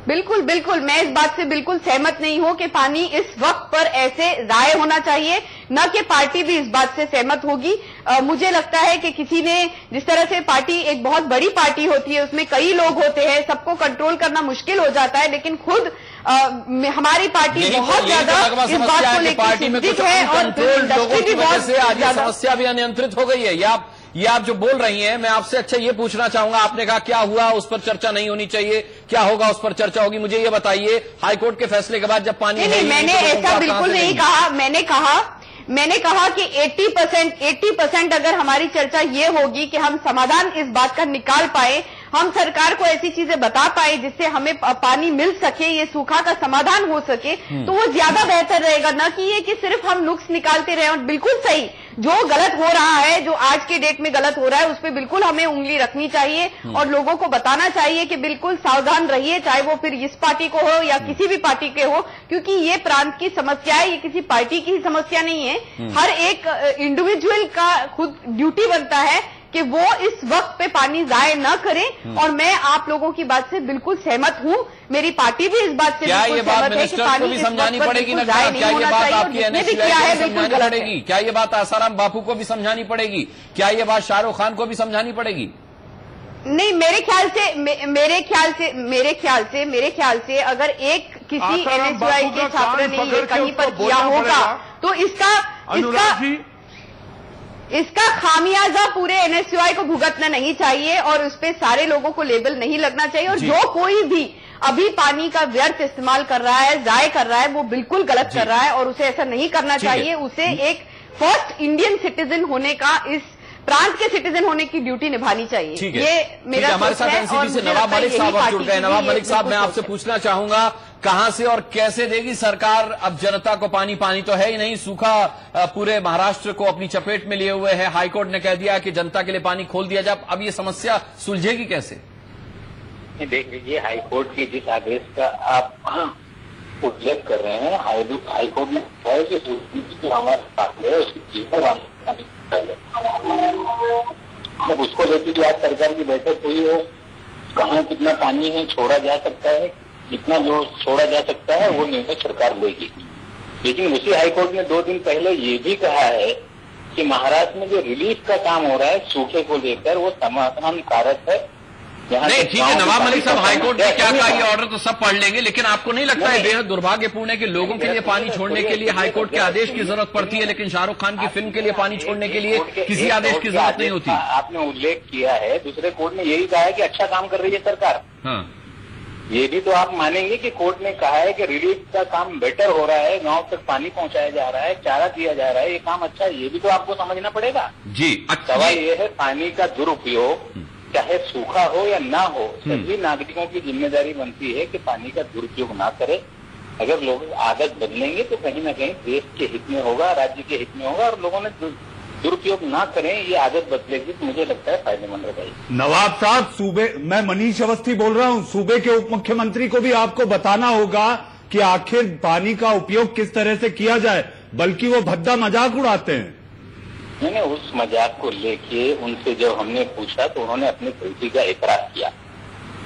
बिल्कुल बिल्कुल, मैं इस बात से बिल्कुल सहमत नहीं हूं कि पानी इस वक्त पर ऐसे जाय होना चाहिए, न कि पार्टी भी इस बात से सहमत होगी। मुझे लगता है कि किसी ने, जिस तरह से पार्टी एक बहुत बड़ी पार्टी होती है, उसमें कई लोग होते हैं, सबको कंट्रोल करना मुश्किल हो जाता है, लेकिन खुद हमारी पार्टी बहुत ज्यादा इस बात को लेकर चिंतित है और इंडस्ट्री भी बहुत ज्यादा, समस्या भी अनियंत्रित हो गई है। ये आप जो बोल रही हैं, मैं आपसे अच्छा ये पूछना चाहूंगा, आपने कहा क्या हुआ उस पर चर्चा नहीं होनी चाहिए, क्या होगा उस पर चर्चा होगी। मुझे ये बताइए, हाईकोर्ट के फैसले के बाद जब पानी नहीं, मैंने ऐसा बिल्कुल नहीं कहा। मैंने कहा कि 80% अगर हमारी चर्चा ये होगी कि हम समाधान इस बात का निकाल पाए, हम सरकार को ऐसी चीजें बता पाए जिससे हमें पानी मिल सके, ये सूखा का समाधान हो सके, तो वो ज्यादा बेहतर रहेगा, न कि ये कि सिर्फ हम नुक्स निकालते रहे। और बिल्कुल सही, जो गलत हो रहा है, जो आज के डेट में गलत हो रहा है, उस पर बिल्कुल हमें उंगली रखनी चाहिए और लोगों को बताना चाहिए कि बिल्कुल सावधान रहिए, चाहे वो फिर इस पार्टी को हो या किसी भी पार्टी के हो, क्योंकि ये प्रांत की समस्या है, ये किसी पार्टी की समस्या नहीं है। हर एक इंडिविजुअल का खुद ड्यूटी बनता है कि वो इस वक्त पे पानी जाय न करें, और मैं आप लोगों की बात से बिल्कुल सहमत हूं, मेरी पार्टी भी इस बात से बिल्कुल सहमत है कि पानी इस वक्त पर बिल्कुल जाय नहीं होना चाहिए, और जिसने भी किया है बिल्कुल गलत है। क्या ये बात आसाराम बापू को भी समझानी पड़ेगी? क्या ये बात शाहरुख खान को भी समझानी पड़ेगी? नहीं, मेरे ख्याल से अगर एक किसी NSUI के छात्र ने ये कहीं पर किया होगा तो इसका खामियाजा पूरे NSUI को भुगतना नहीं चाहिए, और उस पर सारे लोगों को लेबल नहीं लगना चाहिए। और जो कोई भी अभी पानी का व्यर्थ इस्तेमाल कर रहा है, जाय कर रहा है, वो बिल्कुल गलत कर रहा है, और उसे ऐसा नहीं करना चाहिए। उसे एक फर्स्ट इंडियन सिटीजन होने का, इस प्रांत के सिटीजन होने की ड्यूटी निभानी चाहिए। ये मेरा हमारे साथ एनसीपी से नवाब मलिक साहब अब जुड़ गए। नवाब मलिक साहब, मैं आपसे पूछना चाहूंगा, कहां से और कैसे देगी सरकार अब जनता को पानी? पानी तो है ही नहीं, सूखा पूरे महाराष्ट्र को अपनी चपेट में लिए हुए है। हाईकोर्ट ने कह दिया कि जनता के लिए पानी खोल दिया जाए, अब ये समस्या सुलझेगी कैसे? देख लीजिए, हाईकोर्ट के जिस आदेश का आप उल्लेख कर रहे हैं, हाईकोर्ट ने कहा है कि हमारे साथ है उसकी जब उसको लेकर आज सरकार की बैठक हुई हो, कहाँ कितना पानी है छोड़ा जा सकता है, कितना जो छोड़ा जा सकता है, वो निर्णय सरकार लेगी। लेकिन उसी हाईकोर्ट ने 2 दिन पहले ये भी कहा है कि महाराष्ट्र में जो रिलीफ का काम हो रहा है सूखे को लेकर, वो समाधान कारक है। नहीं, ठीक है नवाब मलिक साहब, हाईकोर्ट ने क्या कहा ये ऑर्डर तो सब पढ़ लेंगे, लेकिन आपको नहीं लगता है बेहद दुर्भाग्यपूर्ण है कि लोगों के लिए पानी छोड़ने के लिए हाईकोर्ट के आदेश की जरूरत पड़ती है, लेकिन शाहरुख खान की फिल्म के लिए पानी छोड़ने के लिए किसी आदेश की जरूरत नहीं होती? आपने उल्लेख किया है, दूसरे कोर्ट ने यही कहा है कि अच्छा काम कर रही है सरकार। हाँ, ये भी तो आप मानेंगे कि कोर्ट ने कहा है कि रिलीफ का काम बेटर हो रहा है, गांव तक पानी पहुंचाया जा रहा है, चारा दिया जा रहा है, ये काम अच्छा है, ये भी तो आपको समझना पड़ेगा जी। सवाल ये है, पानी का दुरुपयोग चाहे सूखा हो या ना हो, सभी नागरिकों की जिम्मेदारी बनती है कि पानी का दुरुपयोग ना करें। अगर लोग आदत बदलेंगे तो कहीं ना कहीं देश के हित में होगा, राज्य के हित में होगा, और लोगों ने दुरुपयोग ना करें, ये आदत बदलेगी तो मुझे लगता है फायदेमंद रहेगी। नवाब साहब, सूबे, मैं मनीष अवस्थी बोल रहा हूं, सूबे के उप मुख्यमंत्री को भी आपको बताना होगा कि आखिर पानी का उपयोग किस तरह से किया जाए, बल्कि वो भद्दा मजाक उड़ाते हैं। मैंने उस मजाक को लेके उनसे जब हमने पूछा तो उन्होंने अपनी गलती का इकरार किया।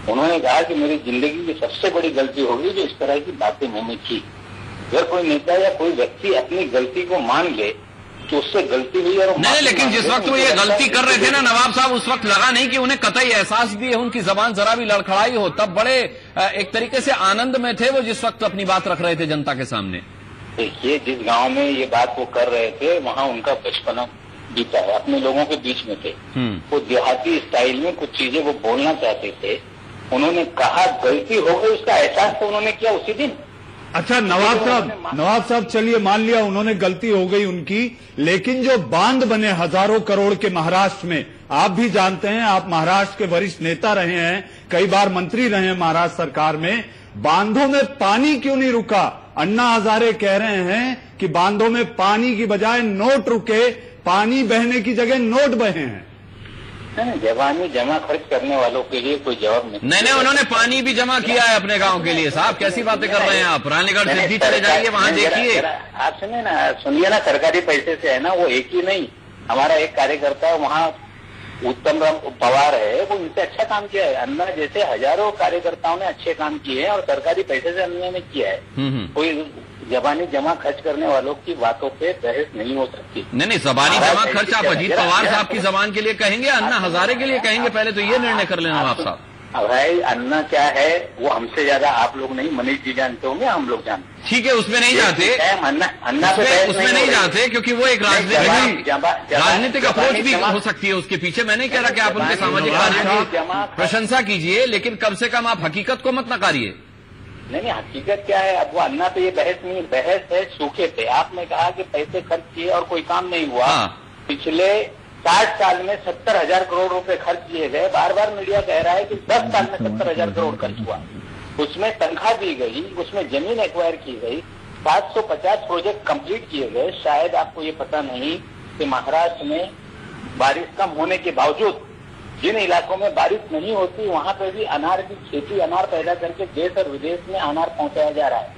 उन्होंने कहा कि मेरी जिंदगी की सबसे बड़ी गलती होगी जो इस तरह की बातें मैंने की। अगर कोई नेता या कोई व्यक्ति अपनी गलती को मान ले तो उससे गलती हुई, और नहीं, लेकिन जिस वक्त वो ये गलती कर रहे थे ना नवाब साहब, उस वक्त लगा नहीं कि उन्हें कतई एहसास भी है, उनकी जबान जरा भी लड़खड़ाई हो, तब बड़े एक तरीके से आनंद में थे वो जिस वक्त अपनी बात रख रहे थे जनता के सामने। देखिए, जिस गांव में ये बात वो कर रहे थे वहां उनका बचपना बीता है, अपने लोगों के बीच में थे, वो देहाती स्टाइल में कुछ चीजें वो बोलना चाहते थे, उन्होंने कहा गलती हो गई, उसका एहसास तो उन्होंने किया उसी दिन। अच्छा नवाब साहब चलिए मान लिया उन्होंने गलती हो गई उनकी, लेकिन जो बांध बने हजारों करोड़ के महाराष्ट्र में, आप भी जानते हैं, आप महाराष्ट्र के वरिष्ठ नेता रहे हैं, कई बार मंत्री रहे हैं महाराष्ट्र सरकार में, बांधों में पानी क्यों नहीं रुका? अन्ना हजारे कह रहे हैं कि बांधों में पानी की बजाय नोट रुके, पानी बहने की जगह नोट बहे हैं। जवानी जमा खर्च करने वालों के लिए कोई जवाब नहीं, उन्होंने पानी भी जमा किया है अपने गांव के लिए। साहब कैसी बातें कर रहे हैं आप? रानीगढ़ सिद्धि चले जाइए, वहां देखिए। आप सुनिए ना, सरकारी पैसे से है ना, वो एक ही नहीं, हमारा एक कार्यकर्ता है वहाँ उत्तम राम पवार है, वो इनसे अच्छा काम किया है। अन्ना जैसे हजारों कार्यकर्ताओं ने अच्छे काम किए हैं और सरकारी पैसे से अन्ना ने किया है। कोई जबानी जमा खर्च करने वालों की बातों पे बहस नहीं हो सकती। नहीं, जबानी जमा खर्च आप अजीत पवार साहब की जबान के लिए कहेंगे, अन्ना हजारे के लिए कहेंगे? पहले तो ये निर्णय कर लेना आप साहब। भाई अन्ना क्या है वो हमसे ज्यादा आप लोग नहीं, मनीष जी जानते होंगे, हम लोग जानते। ठीक है, उसमें नहीं जाते, अन्ना उसमें नहीं जाते, क्योंकि वो एक राजनीतिक अप्रोच भी हो सकती है उसके पीछे। मैं नहीं कह रहा कि आप उनके सामाजिक कार्यों की प्रशंसा कीजिए, लेकिन कम से कम आप हकीकत को मत नकारिए। नहीं, हकीकत क्या है? अब वो अन्ना पे ये बहस नहीं, बहस है सूखे पे। आपने कहा कि पैसे खर्च किए और कोई काम नहीं हुआ। पिछले 60 साल में 70,000 करोड़ रुपए खर्च किए गए। बार बार मीडिया कह रहा है कि 10 साल में 70,000 करोड़ खर्च हुआ। उसमें तनख्वाह दी गई, उसमें जमीन एक्वायर की गई, 750 प्रोजेक्ट कंप्लीट किए गए। शायद आपको ये पता नहीं कि महाराष्ट्र में बारिश कम होने के बावजूद जिन इलाकों में बारिश नहीं होती वहां पर भी अनार की खेती, अनार पैदा करके देश और विदेश में अनार पहुंचाया जा रहा है।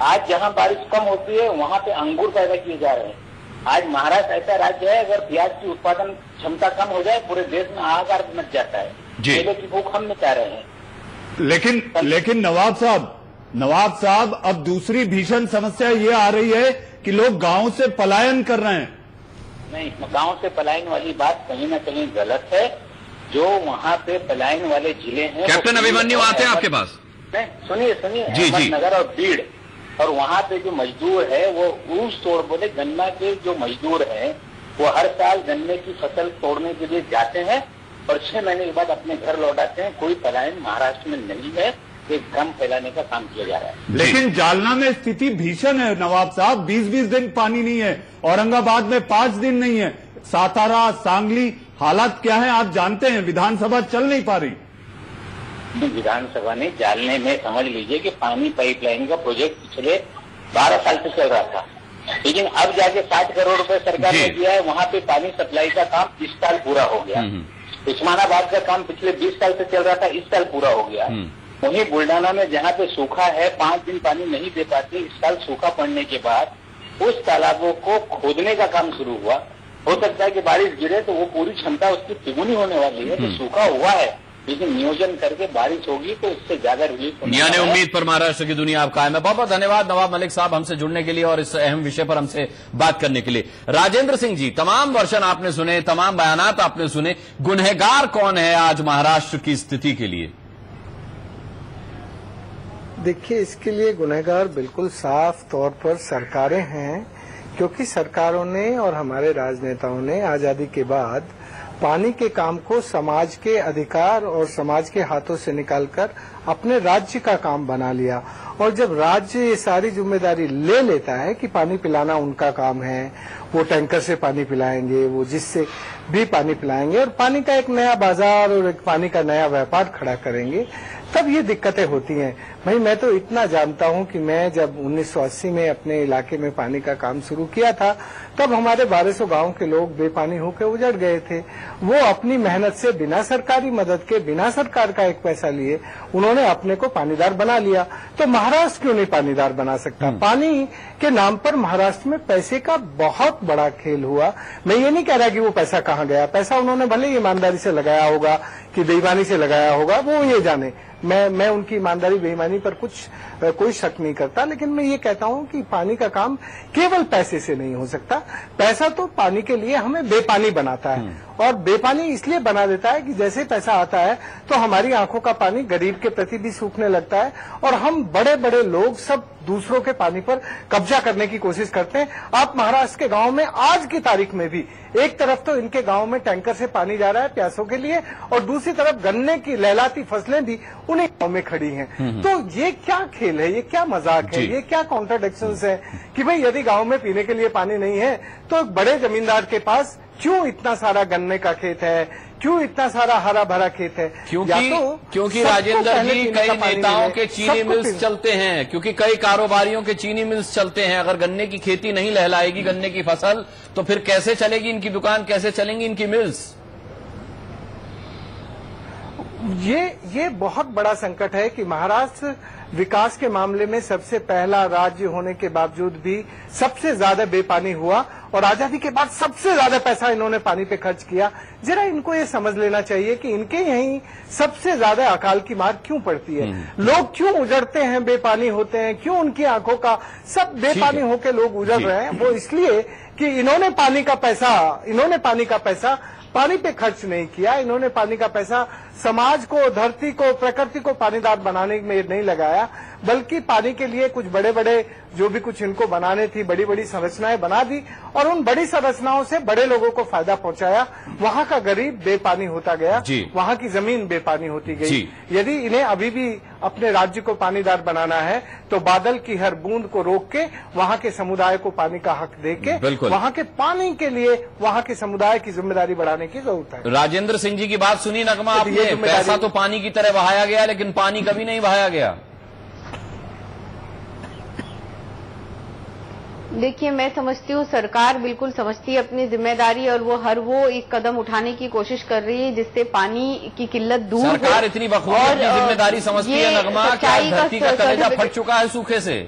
आज जहां बारिश कम होती है वहां पे अंगूर पैदा किए जा रहे हैं। आज महाराष्ट्र ऐसा राज्य है, अगर प्याज की उत्पादन क्षमता कम हो जाए पूरे देश में हाहाकार मच जाता है। केले की भूख हम मिटा रहे हैं। लेकिन नवाब साहब अब दूसरी भीषण समस्या ये आ रही है कि लोग गांव से पलायन कर रहे हैं। नहीं, गांव से पलायन वाली बात कहीं न कहीं गलत है। जो वहाँ पे पलायन वाले जिले हैं, कैप्टन अभिमन्यु आते हैं आपके पास? नहीं, सुनिए अहमदनगर और बीड़, और वहाँ पे जो मजदूर है वो ऊस तोड़, बोले गन्ना के जो मजदूर हैं वो हर साल गन्ने की फसल तोड़ने के लिए जाते हैं और 6 महीने के बाद अपने घर लौटाते हैं। कोई पलायन महाराष्ट्र में नहीं है, एक भ्रम फैलाने का काम किया जा रहा है। लेकिन जालना में स्थिति भीषण है नवाब साहब, 20-20 दिन पानी नहीं है, औरंगाबाद में 5 दिन नहीं है, सातारा, सांगली, हालात क्या है आप जानते हैं? विधानसभा चल नहीं पा रही। विधानसभा ने जालने में समझ लीजिए कि पानी पाइपलाइन का प्रोजेक्ट पिछले 12 साल से चल रहा था, लेकिन अब जाके 60 करोड़ रुपए सरकार ने दिया है। वहाँ पे पानी सप्लाई का काम इस साल पूरा हो गया। उस्मानाबाद का काम पिछले 20 साल से चल रहा था, इस साल पूरा हो गया। वहीं बुल्डाना में जहाँ पे सूखा है, 5 दिन पानी नहीं दे पाते, इस साल सूखा पड़ने के बाद उस तालाबों को खोदने का काम शुरू हुआ। हो सकता है कि बारिश गिरे तो वो पूरी क्षमता उसकी तिगुनी होने वाली है। तो सूखा हुआ है, लेकिन नियोजन करके बारिश होगी तो इससे ज्यादा रिलीफ होने यानी उम्मीद पर महाराष्ट्र की दुनिया अब कायम है। बहुत बहुत धन्यवाद नवाब मलिक साहब हमसे जुड़ने के लिए और इस अहम विषय पर हमसे बात करने के लिए। राजेंद्र सिंह जी, तमाम वर्षन आपने सुने, तमाम बयानात आपने सुने, गुनहगार कौन है आज महाराष्ट्र की स्थिति के लिए? देखिए, इसके लिए गुनहगार बिल्कुल साफ तौर पर सरकारें हैं, क्योंकि सरकारों ने और हमारे राजनेताओं ने आजादी के बाद पानी के काम को समाज के अधिकार और समाज के हाथों से निकालकर अपने राज्य का काम बना लिया। और जब राज्य ये सारी जिम्मेदारी ले लेता है कि पानी पिलाना उनका काम है, वो टैंकर से पानी पिलाएंगे, वो जिससे भी पानी पिलाएंगे और पानी का एक नया बाजार और एक पानी का नया व्यापार खड़ा करेंगे, तब ये दिक्कतें होती हैं। भाई, मैं तो इतना जानता हूं कि मैं जब 1980 में अपने इलाके में पानी का काम शुरू किया था, तब हमारे 1200 गांव के लोग बेपानी होकर उजड़ गए थे। वो अपनी मेहनत से बिना सरकारी मदद के, बिना सरकार का एक पैसा लिए, उन्होंने अपने को पानीदार बना लिया। तो महाराष्ट्र क्यों नहीं पानीदार बना सकता? पानी के नाम पर महाराष्ट्र में पैसे का बहुत बड़ा खेल हुआ। मैं ये नहीं कह रहा कि वो पैसा कहाँ गया, पैसा उन्होंने भले ही ईमानदारी से लगाया होगा कि बेईमानी से लगाया होगा, वो ये जाने। मैं उनकी ईमानदारी बेईमानी पर कोई शक नहीं करता, लेकिन मैं ये कहता हूं कि पानी का काम केवल पैसे से नहीं हो सकता। पैसा तो पानी के लिए हमें बेपानी बनाता है और बेपानी इसलिए बना देता है कि जैसे पैसा आता है तो हमारी आंखों का पानी गरीब के प्रति भी सूखने लगता है और हम बड़े बड़े लोग सब दूसरों के पानी पर कब्जा करने की कोशिश करते हैं। आप महाराष्ट्र के गांव में आज की तारीख में भी एक तरफ तो इनके गांव में टैंकर से पानी जा रहा है प्यासों के लिए और दूसरी तरफ गन्ने की लहलाती फसलें भी उन्हीं गांव में खड़ी हैं। तो ये क्या खेल है, ये क्या मजाक है, ये क्या कॉन्ट्राडिक्शंस है कि भाई यदि गांव में पीने के लिए पानी नहीं है तो बड़े जमींदार के पास क्यों इतना सारा गन्ने का खेत है, क्यों इतना सारा हरा भरा खेत है? क्योंकि राजेंद्र जी कई नेताओं के चीनी मिल्स चलते हैं, क्योंकि कई कारोबारियों के चीनी मिल्स चलते हैं। अगर गन्ने की खेती नहीं लहलाएगी, गन्ने की फसल, तो फिर कैसे चलेगी इनकी दुकान, कैसे चलेंगी इनकी मिल्स? ये बहुत बड़ा संकट है कि महाराष्ट्र विकास के मामले में सबसे पहला राज्य होने के बावजूद भी सबसे ज्यादा बेपानी हुआ और आजादी के बाद सबसे ज्यादा पैसा इन्होंने पानी पे खर्च किया। जरा इनको ये समझ लेना चाहिए कि इनके यहीं सबसे ज्यादा अकाल की मार क्यों पड़ती है, लोग क्यों उजड़ते हैं, बेपानी होते हैं, क्यों उनकी आंखों का सब बेपानी होकर लोग उजड़ रहे हैं। वो इसलिए कि इन्होंने पानी का पैसा पानी पे खर्च नहीं किया, इन्होंने पानी का पैसा समाज को, धरती को, प्रकृति को पानीदार बनाने में नहीं लगाया, बल्कि पानी के लिए कुछ बड़े बड़े जो भी कुछ इनको बनाने थी बड़ी बड़ी संरचनाएं बना दी और उन बड़ी संरचनाओं से बड़े लोगों को फायदा पहुंचाया। वहां का गरीब बेपानी होता गया, वहां की जमीन बेपानी होती गई। यदि इन्हें अभी भी अपने राज्य को पानीदार बनाना है तो बादल की हर बूंद को रोक के वहां के समुदाय को पानी का हक देके वहां के पानी के लिए वहां के समुदाय की जिम्मेदारी बढ़ाने की जरूरत है। राजेंद्र सिंह जी की बात सुनी नगमा आपने, पैसा तो पानी की तरह बहाया गया लेकिन पानी कभी नहीं बहाया गया। देखिए, मैं समझती हूँ सरकार बिल्कुल समझती है अपनी जिम्मेदारी और वो एक कदम उठाने की कोशिश कर रही है जिससे पानी की किल्लत दूर हो। सरकार इतनी बखूबी अपनी जिम्मेदारी समझती है नगमा, क्या धरती का कलेजा फट चुका है सूखे से?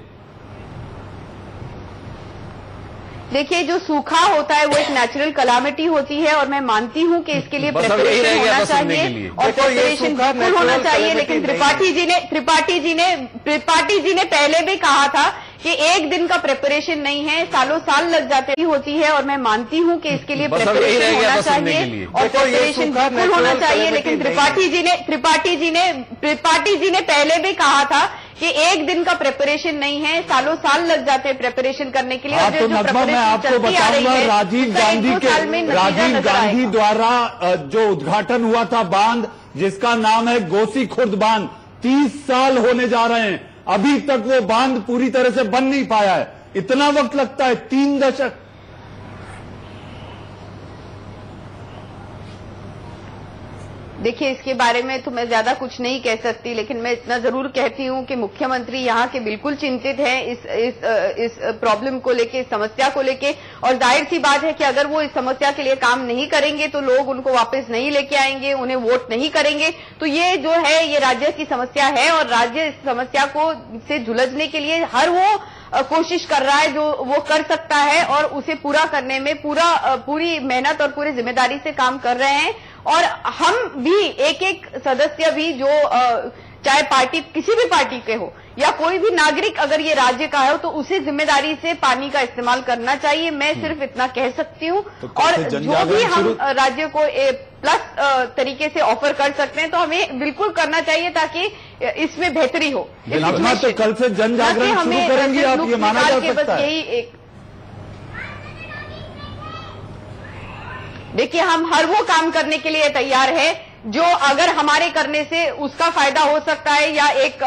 देखिए, जो सूखा होता है वो एक नेचुरल कलामिटी होती है और मैं मानती हूँ कि इसके लिए प्रिपरेशन होना चाहिए और प्रिपरेशन बिल्कुल होना चाहिए। लेकिन त्रिपाठी जी ने पहले भी कहा था कि एक दिन का प्रिपरेशन नहीं है, सालों साल लग जाती होती है और मैं मानती हूँ कि इसके लिए प्रिपरेशन होना चाहिए और प्रिपरेशन बिल्कुल होना चाहिए। लेकिन त्रिपाठी जी ने पहले भी कहा था कि एक दिन का प्रिपरेशन नहीं है, सालों साल लग जाते हैं प्रिपरेशन करने के लिए। तो नगमा मैं आपको बताऊंगा, राजीव गांधी द्वारा जो उद्घाटन हुआ था बांध जिसका नाम है गोसी खुर्द बांध, 30 साल होने जा रहे हैं, अभी तक वो बांध पूरी तरह से बन नहीं पाया है। इतना वक्त लगता है, 3 दशक। देखिए, इसके बारे में तो मैं ज्यादा कुछ नहीं कह सकती, लेकिन मैं इतना जरूर कहती हूँ कि मुख्यमंत्री यहाँ के बिल्कुल चिंतित हैं इस प्रॉब्लम को लेके, इस समस्या को लेके। और जाहिर सी बात है कि अगर वो इस समस्या के लिए काम नहीं करेंगे तो लोग उनको वापस नहीं लेके आएंगे, उन्हें वोट नहीं करेंगे। तो ये जो है ये राज्य की समस्या है और राज्य इस समस्या को से झुलझने के लिए हर वो कोशिश कर रहा है जो वो कर सकता है और उसे पूरा करने में पूरी मेहनत और पूरी जिम्मेदारी से काम कर रहे हैं। और हम भी एक सदस्य भी जो चाहे पार्टी किसी भी पार्टी के हो या कोई भी नागरिक अगर ये राज्य का है तो उसे जिम्मेदारी से पानी का इस्तेमाल करना चाहिए। मैं सिर्फ इतना कह सकती हूँ। और जो भी हम राज्य को प्लस तरीके से ऑफर कर सकते हैं तो हमें बिल्कुल करना चाहिए ताकि इसमें बेहतरी हो। तो कल से जन जागरण शुरू करेंगे आप, ये माना जा सकता है? यही एक देखिए, हम हर वो काम करने के लिए तैयार है जो अगर हमारे करने से उसका फायदा हो सकता है या एक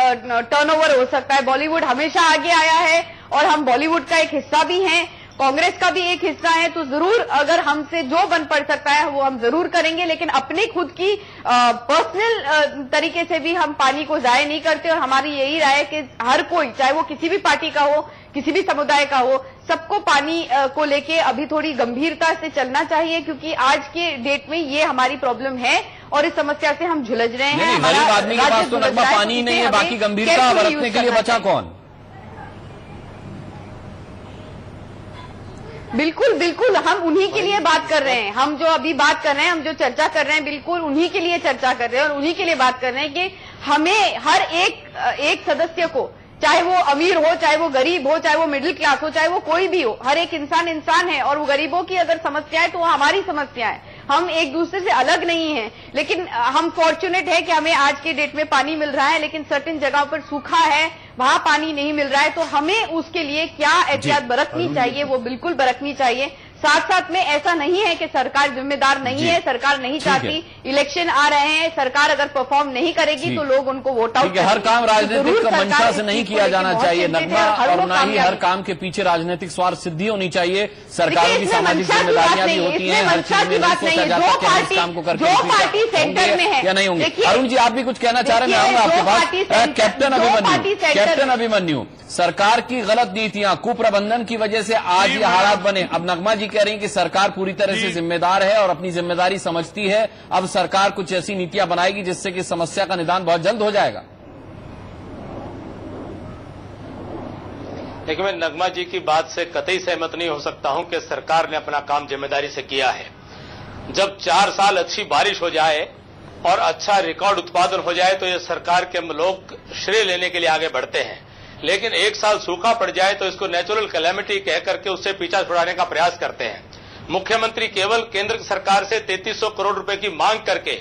टर्नओवर हो सकता है। बॉलीवुड हमेशा आगे आया है और हम बॉलीवुड का एक हिस्सा भी हैं, कांग्रेस का भी एक हिस्सा है, तो जरूर अगर हमसे जो बन पड़ सकता है वो हम जरूर करेंगे। लेकिन अपने खुद की पर्सनल तरीके से भी हम पानी को जाया नहीं करते और हमारी यही राय है कि हर कोई, चाहे वो किसी भी पार्टी का हो, किसी भी समुदाय का हो, सबको पानी को लेके अभी थोड़ी गंभीरता से चलना चाहिए क्योंकि आज के डेट में ये हमारी प्रॉब्लम है और इस समस्या से हम झुलझ रहे हैं। हमारा आदमी के पास तो नगमा पानी ही नहीं है, बाकी गंभीरता बरतने के लिए बचा कौन? बिल्कुल बिल्कुल, हम उन्हीं के लिए बात कर रहे हैं। हम जो अभी बात कर रहे हैं, हम जो चर्चा कर रहे हैं, बिल्कुल उन्हीं के लिए चर्चा कर रहे हैं और उन्हीं के लिए बात कर रहे हैं कि हमें हर एक सदस्य को, चाहे वो अमीर हो, चाहे वो गरीब हो, चाहे वो मिडिल क्लास हो, चाहे वो कोई भी हो, हर एक इंसान है और वो गरीबों की अगर समस्या है तो वो हमारी समस्या है। हम एक दूसरे से अलग नहीं हैं, लेकिन हम फॉर्चुनेट है कि हमें आज के डेट में पानी मिल रहा है, लेकिन सर्टेन जगह पर सूखा है, वहां पानी नहीं मिल रहा है। तो हमें उसके लिए क्या एहतियात बरतनी चाहिए, वो बिल्कुल बरतनी चाहिए। साथ साथ में ऐसा नहीं है कि सरकार जिम्मेदार नहीं है, सरकार नहीं चाहती, इलेक्शन आ रहे हैं, सरकार अगर परफॉर्म नहीं करेगी तो लोग उनको वोट आउट करेंगे। हर काम राजनीतिक मंशा से नहीं किया जाना चाहिए नगमा, और न ही हर काम के पीछे राजनीतिक स्वार्थ सिद्धि होनी चाहिए। सरकारों की सामाजिक जिम्मेदारियां भी होती हैं, हर चीज में नहीं सोचा जाता कि हम इस काम को करके या नहीं होंगे। अरुण जी, आप भी कुछ कहना चाह रहे हैं? मैं आऊंगा आपके पास। कैप्टन अभिमन्यु, सरकार की गलत नीतियां, कुप्रबंधन की वजह से आज ये हालात बने। अब नगमा जी कह रही हैं कि सरकार पूरी तरह से जिम्मेदार है और अपनी जिम्मेदारी समझती है। अब सरकार कुछ ऐसी नीतियां बनाएगी जिससे कि समस्या का निदान बहुत जल्द हो जाएगा। देखिए, मैं नगमा जी की बात से कतई सहमत नहीं हो सकता हूं कि सरकार ने अपना काम जिम्मेदारी से किया है। जब 4 साल अच्छी बारिश हो जाए और अच्छा रिकॉर्ड उत्पादन हो जाए तो ये सरकार के लोग श्रेय लेने के लिए आगे बढ़ते हैं, लेकिन 1 साल सूखा पड़ जाए तो इसको नेचुरल कैलेमिटी कह करके उससे पीछा छुड़ाने का प्रयास करते हैं। मुख्यमंत्री केवल केंद्र सरकार से 3300 करोड़ रुपए की मांग करके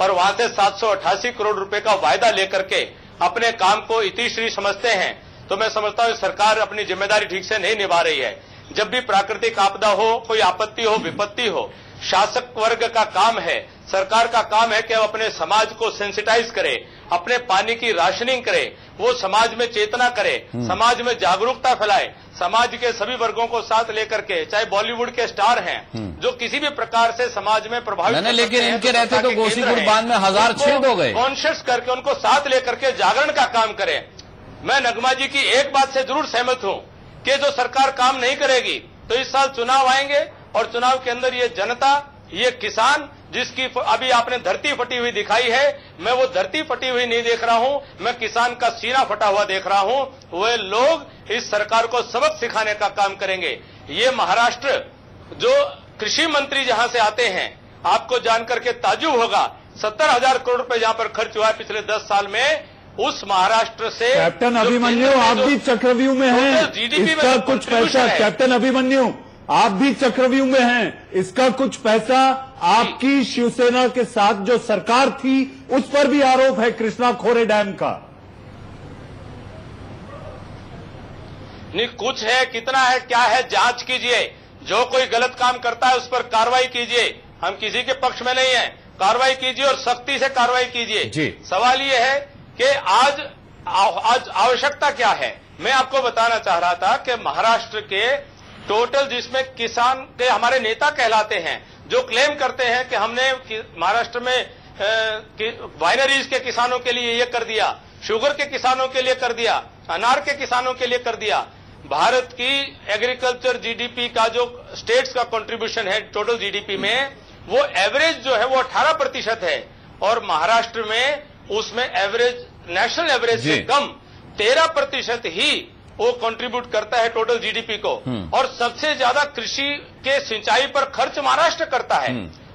और वहां से 788 करोड़ रुपए का वायदा लेकर के अपने काम को इतिश्री समझते हैं। तो मैं समझता हूं सरकार अपनी जिम्मेदारी ठीक से नहीं निभा रही है। जब भी प्राकृतिक आपदा हो, कोई आपत्ति हो, विपत्ति हो, शासक वर्ग का काम है, सरकार का काम है कि वो अपने समाज को सेंसिटाइज करे, अपने पानी की राशनिंग करे, वो समाज में चेतना करे, समाज में जागरूकता फैलाए, समाज के सभी वर्गों को साथ लेकर के, चाहे बॉलीवुड के स्टार हैं जो किसी भी प्रकार से समाज में प्रभावित नहीं, लेकिन इनके रहते तो गोसीपुर बांध में 1000 छेद हो गए। कॉन्शियस करके उनको साथ लेकर के जागरण का काम करें। मैं नगमा जी की एक बात से जरूर सहमत हूं कि जो सरकार काम नहीं करेगी तो इस साल चुनाव आएंगे और चुनाव के अंदर ये जनता, ये किसान जिसकी अभी आपने धरती फटी हुई दिखाई है, मैं वो धरती फटी हुई नहीं देख रहा हूं, मैं किसान का सीना फटा हुआ देख रहा हूं। वे लोग इस सरकार को सबक सिखाने का काम करेंगे। ये महाराष्ट्र जो कृषि मंत्री जहां से आते हैं, आपको जानकर के ताज्जुब होगा, 70,000 करोड़ रुपए जहां पर खर्च हुआ है पिछले 10 साल में, उस महाराष्ट्र से। कैप्टन अभिमन्यु, आप भी चक्रव्यूह में हैं, इसका कुछ पैसा, कैप्टन अभिमन्यु आप भी चक्रव्यूह में हैं, इसका कुछ पैसा आपकी शिवसेना के साथ जो सरकार थी उस पर भी आरोप है कृष्णा खोरे डैम का। नहीं, कुछ है, कितना है, क्या है, जांच कीजिए। जो कोई गलत काम करता है उस पर कार्रवाई कीजिए। हम किसी के पक्ष में नहीं है, कार्रवाई कीजिए और सख्ती से कार्रवाई कीजिए। सवाल ये है कि आज आवश्यकता क्या है। मैं आपको बताना चाह रहा था कि महाराष्ट्र के टोटल, जिसमें किसान के हमारे नेता कहलाते हैं, जो क्लेम करते हैं कि हमने महाराष्ट्र में वाइनरीज के किसानों के लिए ये कर दिया, शुगर के किसानों के लिए कर दिया, अनार के किसानों के लिए कर दिया। भारत की एग्रीकल्चर जीडीपी का जो स्टेट्स का कंट्रीब्यूशन है टोटल जीडीपी में, वो एवरेज जो है वो 18% है और महाराष्ट्र में उसमें एवरेज, नेशनल एवरेज से कम 13% ही वो कंट्रीब्यूट करता है टोटल जीडीपी को। और सबसे ज्यादा कृषि के सिंचाई पर खर्च महाराष्ट्र करता है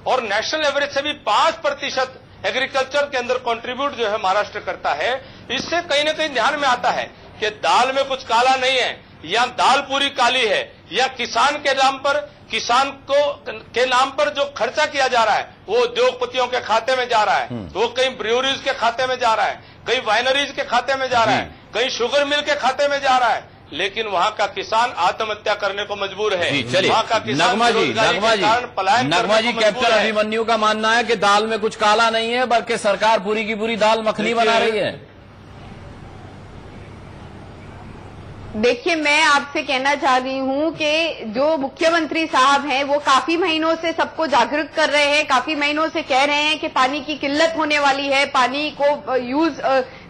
और नेशनल एवरेज से भी 5% एग्रीकल्चर के अंदर कंट्रीब्यूट जो है महाराष्ट्र करता है। इससे कहीं ना कहीं ध्यान में आता है कि दाल में कुछ काला नहीं है, या दाल पूरी काली है, या किसान के नाम पर, किसान के नाम पर जो खर्चा किया जा रहा है वो उद्योगपतियों के खाते में जा रहा है, वो कहीं ब्रूअरीज के खाते में जा रहा है, कहीं वाइनरीज के खाते में जा रहा है, कहीं शुगर मिल के खाते में जा रहा है, लेकिन वहां का किसान आत्महत्या करने को मजबूर है। वहां का किसान नगमा जी, कैप्टन अभिमन्यु का मानना है कि दाल में कुछ काला नहीं है, बल्कि सरकार पूरी की पूरी दाल मखनी बना रही है। देखिए, मैं आपसे कहना चाह रही हूं कि जो मुख्यमंत्री साहब हैं वो काफी महीनों से सबको जागरूक कर रहे हैं, काफी महीनों से कह रहे हैं कि पानी की किल्लत होने वाली है, पानी को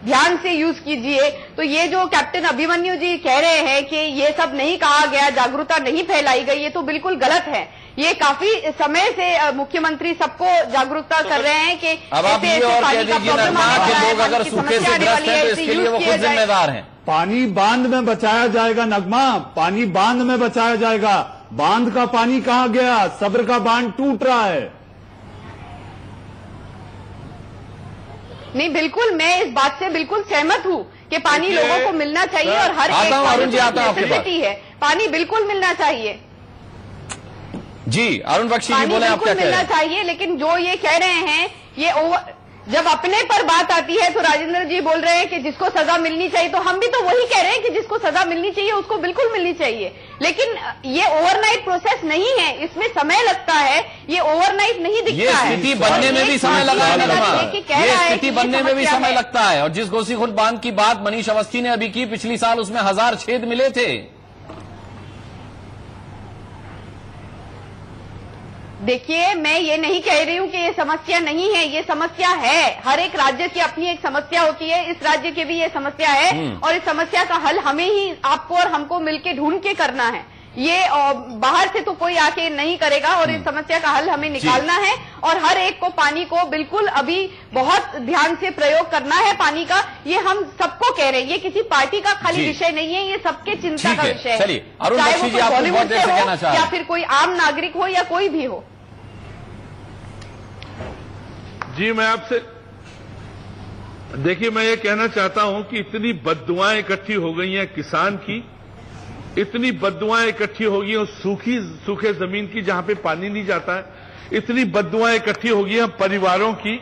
ध्यान से यूज कीजिए। तो ये जो कैप्टन अभिमन्यु जी कह रहे हैं कि ये सब नहीं कहा गया, जागरूकता नहीं फैलाई गई, ये तो बिल्कुल गलत है। ये काफी समय से मुख्यमंत्री सबको जागरूकता कर रहे हैं कि अब आप ये और कह दीजिए कि लोग अगर सूखे से ग्रस्त हैं तो इसके लिए वो खुद जिम्मेदार हैं। पानी बांध में बचाया जाएगा नगमा, पानी बांध में बचाया जाएगा। बांध का पानी कहां गया? सब्र का बांध टूट रहा है। नहीं, बिल्कुल, मैं इस बात से बिल्कुल सहमत हूं कि पानी लोगों को मिलना चाहिए और हर एक फैसिलिटी है, पानी बिल्कुल मिलना चाहिए। जी अरुण बख्शी जी बोले, आप क्या कह रहे हैं? मिलना चाहिए, लेकिन जो ये कह रहे हैं ये जब अपने पर बात आती है तो राजेंद्र जी बोल रहे हैं कि जिसको सजा मिलनी चाहिए, तो हम भी तो वही कह रहे हैं कि जिसको सजा मिलनी चाहिए उसको बिल्कुल मिलनी चाहिए। लेकिन ये ओवरनाइट प्रोसेस नहीं है, इसमें समय लगता है, ये ओवरनाइट नहीं दिखता है। ये स्थिति बनने में भी समय लगा है, ये स्थिति बनने में भी समय लगता है। और जिस गोसीखुर्द बांध की बात मनीष अवस्थी ने अभी की, पिछली साल उसमें 1000 छेद मिले थे। देखिए, मैं ये नहीं कह रही हूं कि ये समस्या नहीं है, ये समस्या है। हर एक राज्य की अपनी एक समस्या होती है, इस राज्य की भी ये समस्या है और इस समस्या का हल हमें ही, आपको और हमको मिलके ढूंढ के करना है। ये बाहर से तो कोई आके नहीं करेगा और इस समस्या का हल हमें निकालना है और हर एक को पानी को बिल्कुल अभी बहुत ध्यान से प्रयोग करना है पानी का। ये हम सबको कह रहे हैं, ये किसी पार्टी का खाली विषय नहीं है, ये सबके चिंता का विषय है, चाहे वो कोई बॉलीवुड से हो या फिर कोई आम नागरिक हो या कोई भी हो। जी मैं आपसे, देखिए मैं ये कहना चाहता हूं कि इतनी बद्दुआएं इकट्ठी हो गई हैं किसान की, इतनी बद्दुआएं इकट्ठी हो गई हैं सूखे जमीन की जहां पे पानी नहीं जाता है, इतनी बद्दुआएं इकट्ठी हो गई हैं परिवारों की।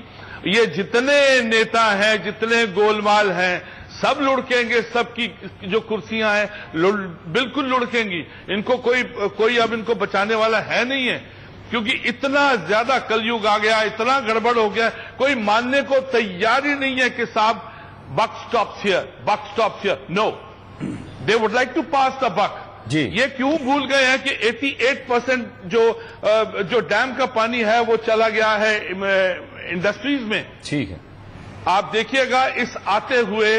ये जितने नेता हैं, जितने गोलमाल हैं, सब लुढ़केंगे, सबकी जो कुर्सियां हैं बिल्कुल लुढ़केंगी। इनको कोई अब इनको बचाने वाला है नहीं है, क्योंकि इतना ज्यादा कलयुग आ गया, इतना गड़बड़ हो गया, कोई मानने को तैयार ही नहीं है कि साहब buck stops here, no, they would like to pass the buck. जी ये क्यों भूल गए हैं कि 88% जो डैम का पानी है वो चला गया है इंडस्ट्रीज में। ठीक है, आप देखिएगा इस आते हुए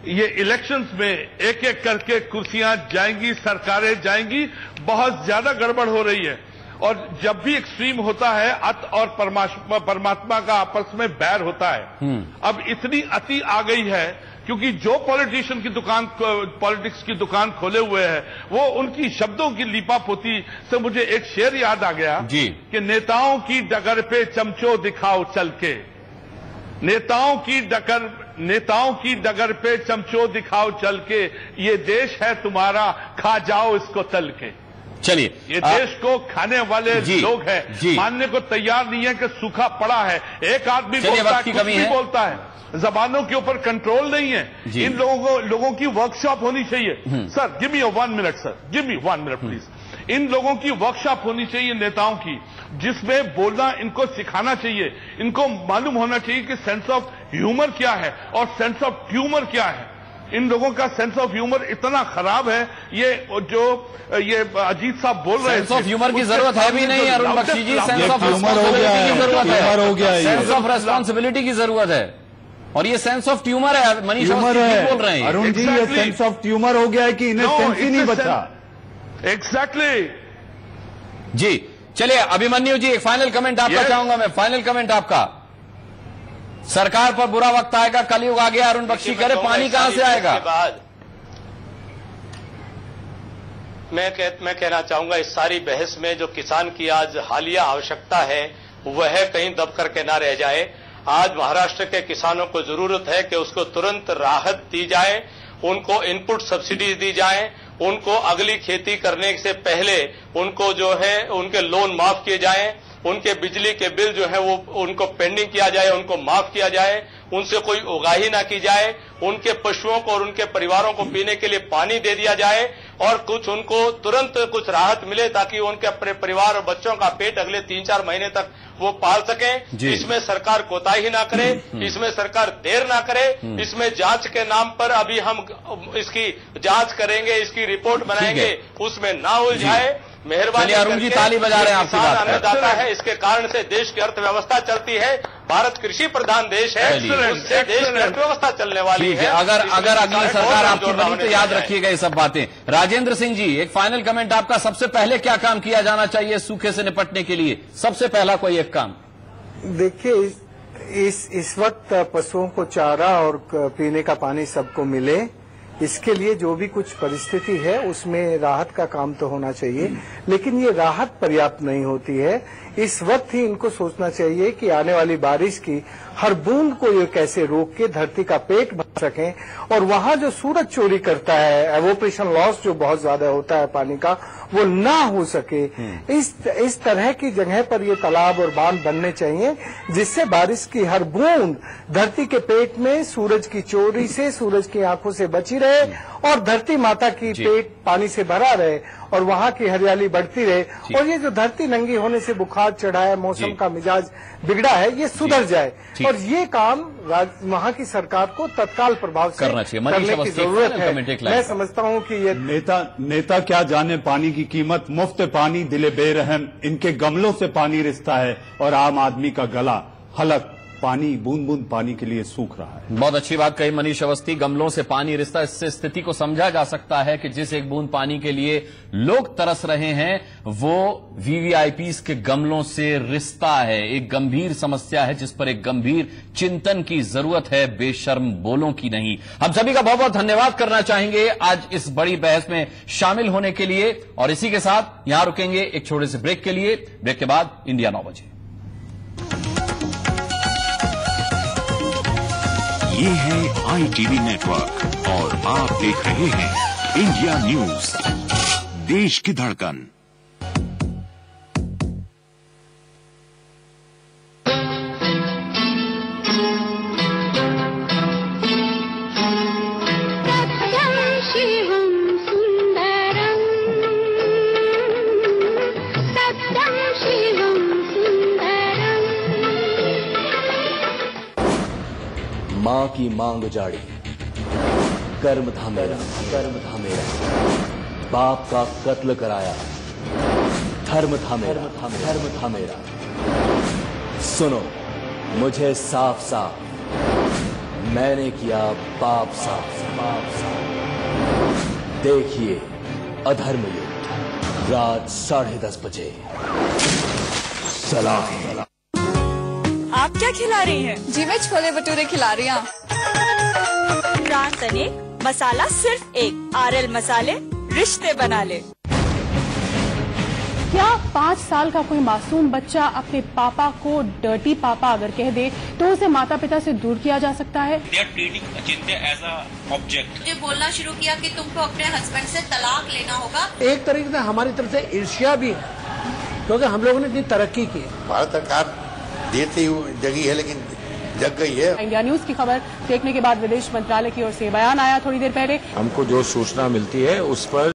ये इलेक्शंस में एक एक करके कुर्सियां जाएंगी, सरकारें जाएंगी, बहुत ज्यादा गड़बड़ हो रही है। और जब भी एक्सट्रीम होता है, अत और परमात्मा का आपस में बैर होता है। अब इतनी अति आ गई है क्योंकि जो पॉलिटिशियन की दुकान, पॉलिटिक्स की दुकान खोले हुए हैं, वो उनकी शब्दों की लीपापोती से मुझे एक शेर याद आ गया जी कि नेताओं की डगर पे चमचो दिखाओ चल के, नेताओं की डगर पे चमचो दिखाओ चल के, ये देश है तुम्हारा, खा जाओ इसको तल के। चलिए, ये देश को खाने वाले लोग हैं, मानने को तैयार नहीं है कि सूखा पड़ा है। एक आदमी बोलता है, कुछ भी बोलता है, जबानों के ऊपर कंट्रोल नहीं है। इन लोगों की वर्कशॉप होनी चाहिए। Sir give me 1 minute, sir give me 1 minute please. इन लोगों की वर्कशॉप होनी चाहिए नेताओं की, जिसमें बोलना इनको सिखाना चाहिए। इनको मालूम होना चाहिए कि सेंस ऑफ ह्यूमर क्या है और सेंस ऑफ ट्यूमर क्या है। इन लोगों का सेंस ऑफ ह्यूमर इतना खराब है, ये अजीत साहब बोल रहे हैं, सेंस ऑफ ह्यूमर की जरूरत है भी नहीं अरुण बख्शी जी, सेंस ऑफ रिस्पॉन्सिबिलिटी की जरूरत है, सेंस ऑफ रिस्पॉन्सिबिलिटी की जरूरत है। और ये सेंस ऑफ ट्यूमर है, मनीष अवस्थी बोल रहे हैं अरुण जी, ये सेंस ऑफ ट्यूमर हो गया है कि इन्हें सेंस ही नहीं बचा। एग्जैक्टली जी। चलिए अभिमन्यु जी, एक फाइनल कमेंट आपका चाहूंगा मैं, फाइनल कमेंट आपका। सरकार पर बुरा वक्त आएगा, कलयुग आ गया, अरुण बख्शी कह रहे पानी कहां से आएगा? मैं कहना चाहूंगा इस सारी बहस में जो किसान की आज हालिया आवश्यकता है वह कहीं दब करके ना रह जाए। आज महाराष्ट्र के किसानों को जरूरत है कि उसको तुरंत राहत दी जाए, उनको इनपुट सब्सिडी दी जाए, उनको अगली खेती करने से पहले उनको जो है उनके लोन माफ किए जाएं, उनके बिजली के बिल जो है वो उनको पेंडिंग किया जाए, उनको माफ किया जाए, उनसे कोई उगाही ना की जाए, उनके पशुओं को और उनके परिवारों को पीने के लिए पानी दे दिया जाए और कुछ उनको तुरंत कुछ राहत मिले ताकि उनके अपने परिवार और बच्चों का पेट अगले 3-4 महीने तक वो पाल सकें। इसमें सरकार कोताही ना करे, इसमें सरकार देर ना करे, इसमें जांच के नाम पर अभी हम इसकी जांच करेंगे, इसकी रिपोर्ट बनाएंगे, उसमें ना उलझाए। मेहरबानी अरुण जी ताली बजा रहे हैं आपकी बात पर। अन्नदाता है, इसके कारण से देश की अर्थव्यवस्था चलती है। भारत कृषि प्रधान देश है, उससे देश की अर्थव्यवस्था चलने वाली है। अगर अगली सरकार आपकी बनी तो याद रखिएगा ये सब बातें। राजेंद्र सिंह जी, एक फाइनल कमेंट आपका। सबसे पहले क्या काम किया जाना चाहिए सूखे से निपटने के लिए? सबसे पहला कोई एक काम। देखिए, इस वक्त पशुओं को चारा और पीने का पानी सबको मिले, इसके लिए जो भी कुछ परिस्थिति है उसमें राहत का काम तो होना चाहिए, लेकिन ये राहत पर्याप्त नहीं होती है। इस वक्त ही इनको सोचना चाहिए कि आने वाली बारिश की हर बूंद को ये कैसे रोक के धरती का पेट भर सकें, और वहां जो सूरज चोरी करता है, एवोपरेशन लॉस जो बहुत ज्यादा होता है पानी का, वो ना हो सके। इस तरह की जगह पर ये तालाब और बांध बनने चाहिए जिससे बारिश की हर बूंद धरती के पेट में सूरज की चोरी से, सूरज की आंखों से बची रहे और धरती माता की पेट पानी से भरा रहे और वहां की हरियाली बढ़ती रहे। और ये जो धरती नंगी होने से बुखार चढ़ा है, मौसम का मिजाज बिगड़ा है, ये सुधर जाए। और ये काम वहां की सरकार को तत्काल प्रभाव से करने की जरूरत है। मैं समझता हूं कि ये नेता क्या जाने पानी की कीमत, मुफ्त पानी दिले बेरहम, इनके गमलों से पानी रिश्ता है और आम आदमी का गला हलक पानी, बूंद बूंद पानी के लिए सूख रहा है। बहुत अच्छी बात कही मनीष अवस्थी, गमलों से पानी रिश्ता, इससे स्थिति को समझा जा सकता है कि जिस एक बूंद पानी के लिए लोग तरस रहे हैं वो वीवीआईपीज के गमलों से रिश्ता है। एक गंभीर समस्या है जिस पर एक गंभीर चिंतन की जरूरत है, बेशर्म बोलों की नहीं। हम सभी का बहुत बहुत धन्यवाद करना चाहेंगे आज इस बड़ी बहस में शामिल होने के लिए, और इसी के साथ यहां रुकेंगे एक छोटे से ब्रेक के लिए। ब्रेक के बाद इंडिया 9 बजे। ये है ITV नेटवर्क और आप देख रहे हैं इंडिया न्यूज, देश की धड़कन। माँ की मांग उजाड़ी, कर्म था मेरा, बाप का कत्ल कराया, धर्म था मेरा। सुनो मुझे साफ साफ, मैंने किया पाप साफ। देखिए अधर्म युद्ध, रात 10:30 बजे। सलाम। आप क्या खिला रही हैं? जी मैं छोले भटूरे खिला रही हूँ। प्राण तनिक, मसाला सिर्फ एक, RL मसाले, रिश्ते बना ले। क्या 5 साल का कोई मासूम बच्चा अपने पापा को डर्टी पापा अगर कह दे तो उसे माता पिता से दूर किया जा सकता है? They are treating Achintya as a object। मुझे बोलना शुरू किया कि तुमको अपने हस्बैंड से तलाक लेना होगा। एक तरीके से हमारी तरफ से ईर्ष्या भी है क्योंकि हम लोगों ने इतनी तरक्की की। भारत सरकार देर से जगी है लेकिन जग गई है। इंडिया न्यूज की खबर देखने के बाद विदेश मंत्रालय की ओर से बयान आया थोड़ी देर पहले। हमको जो सूचना मिलती है उस पर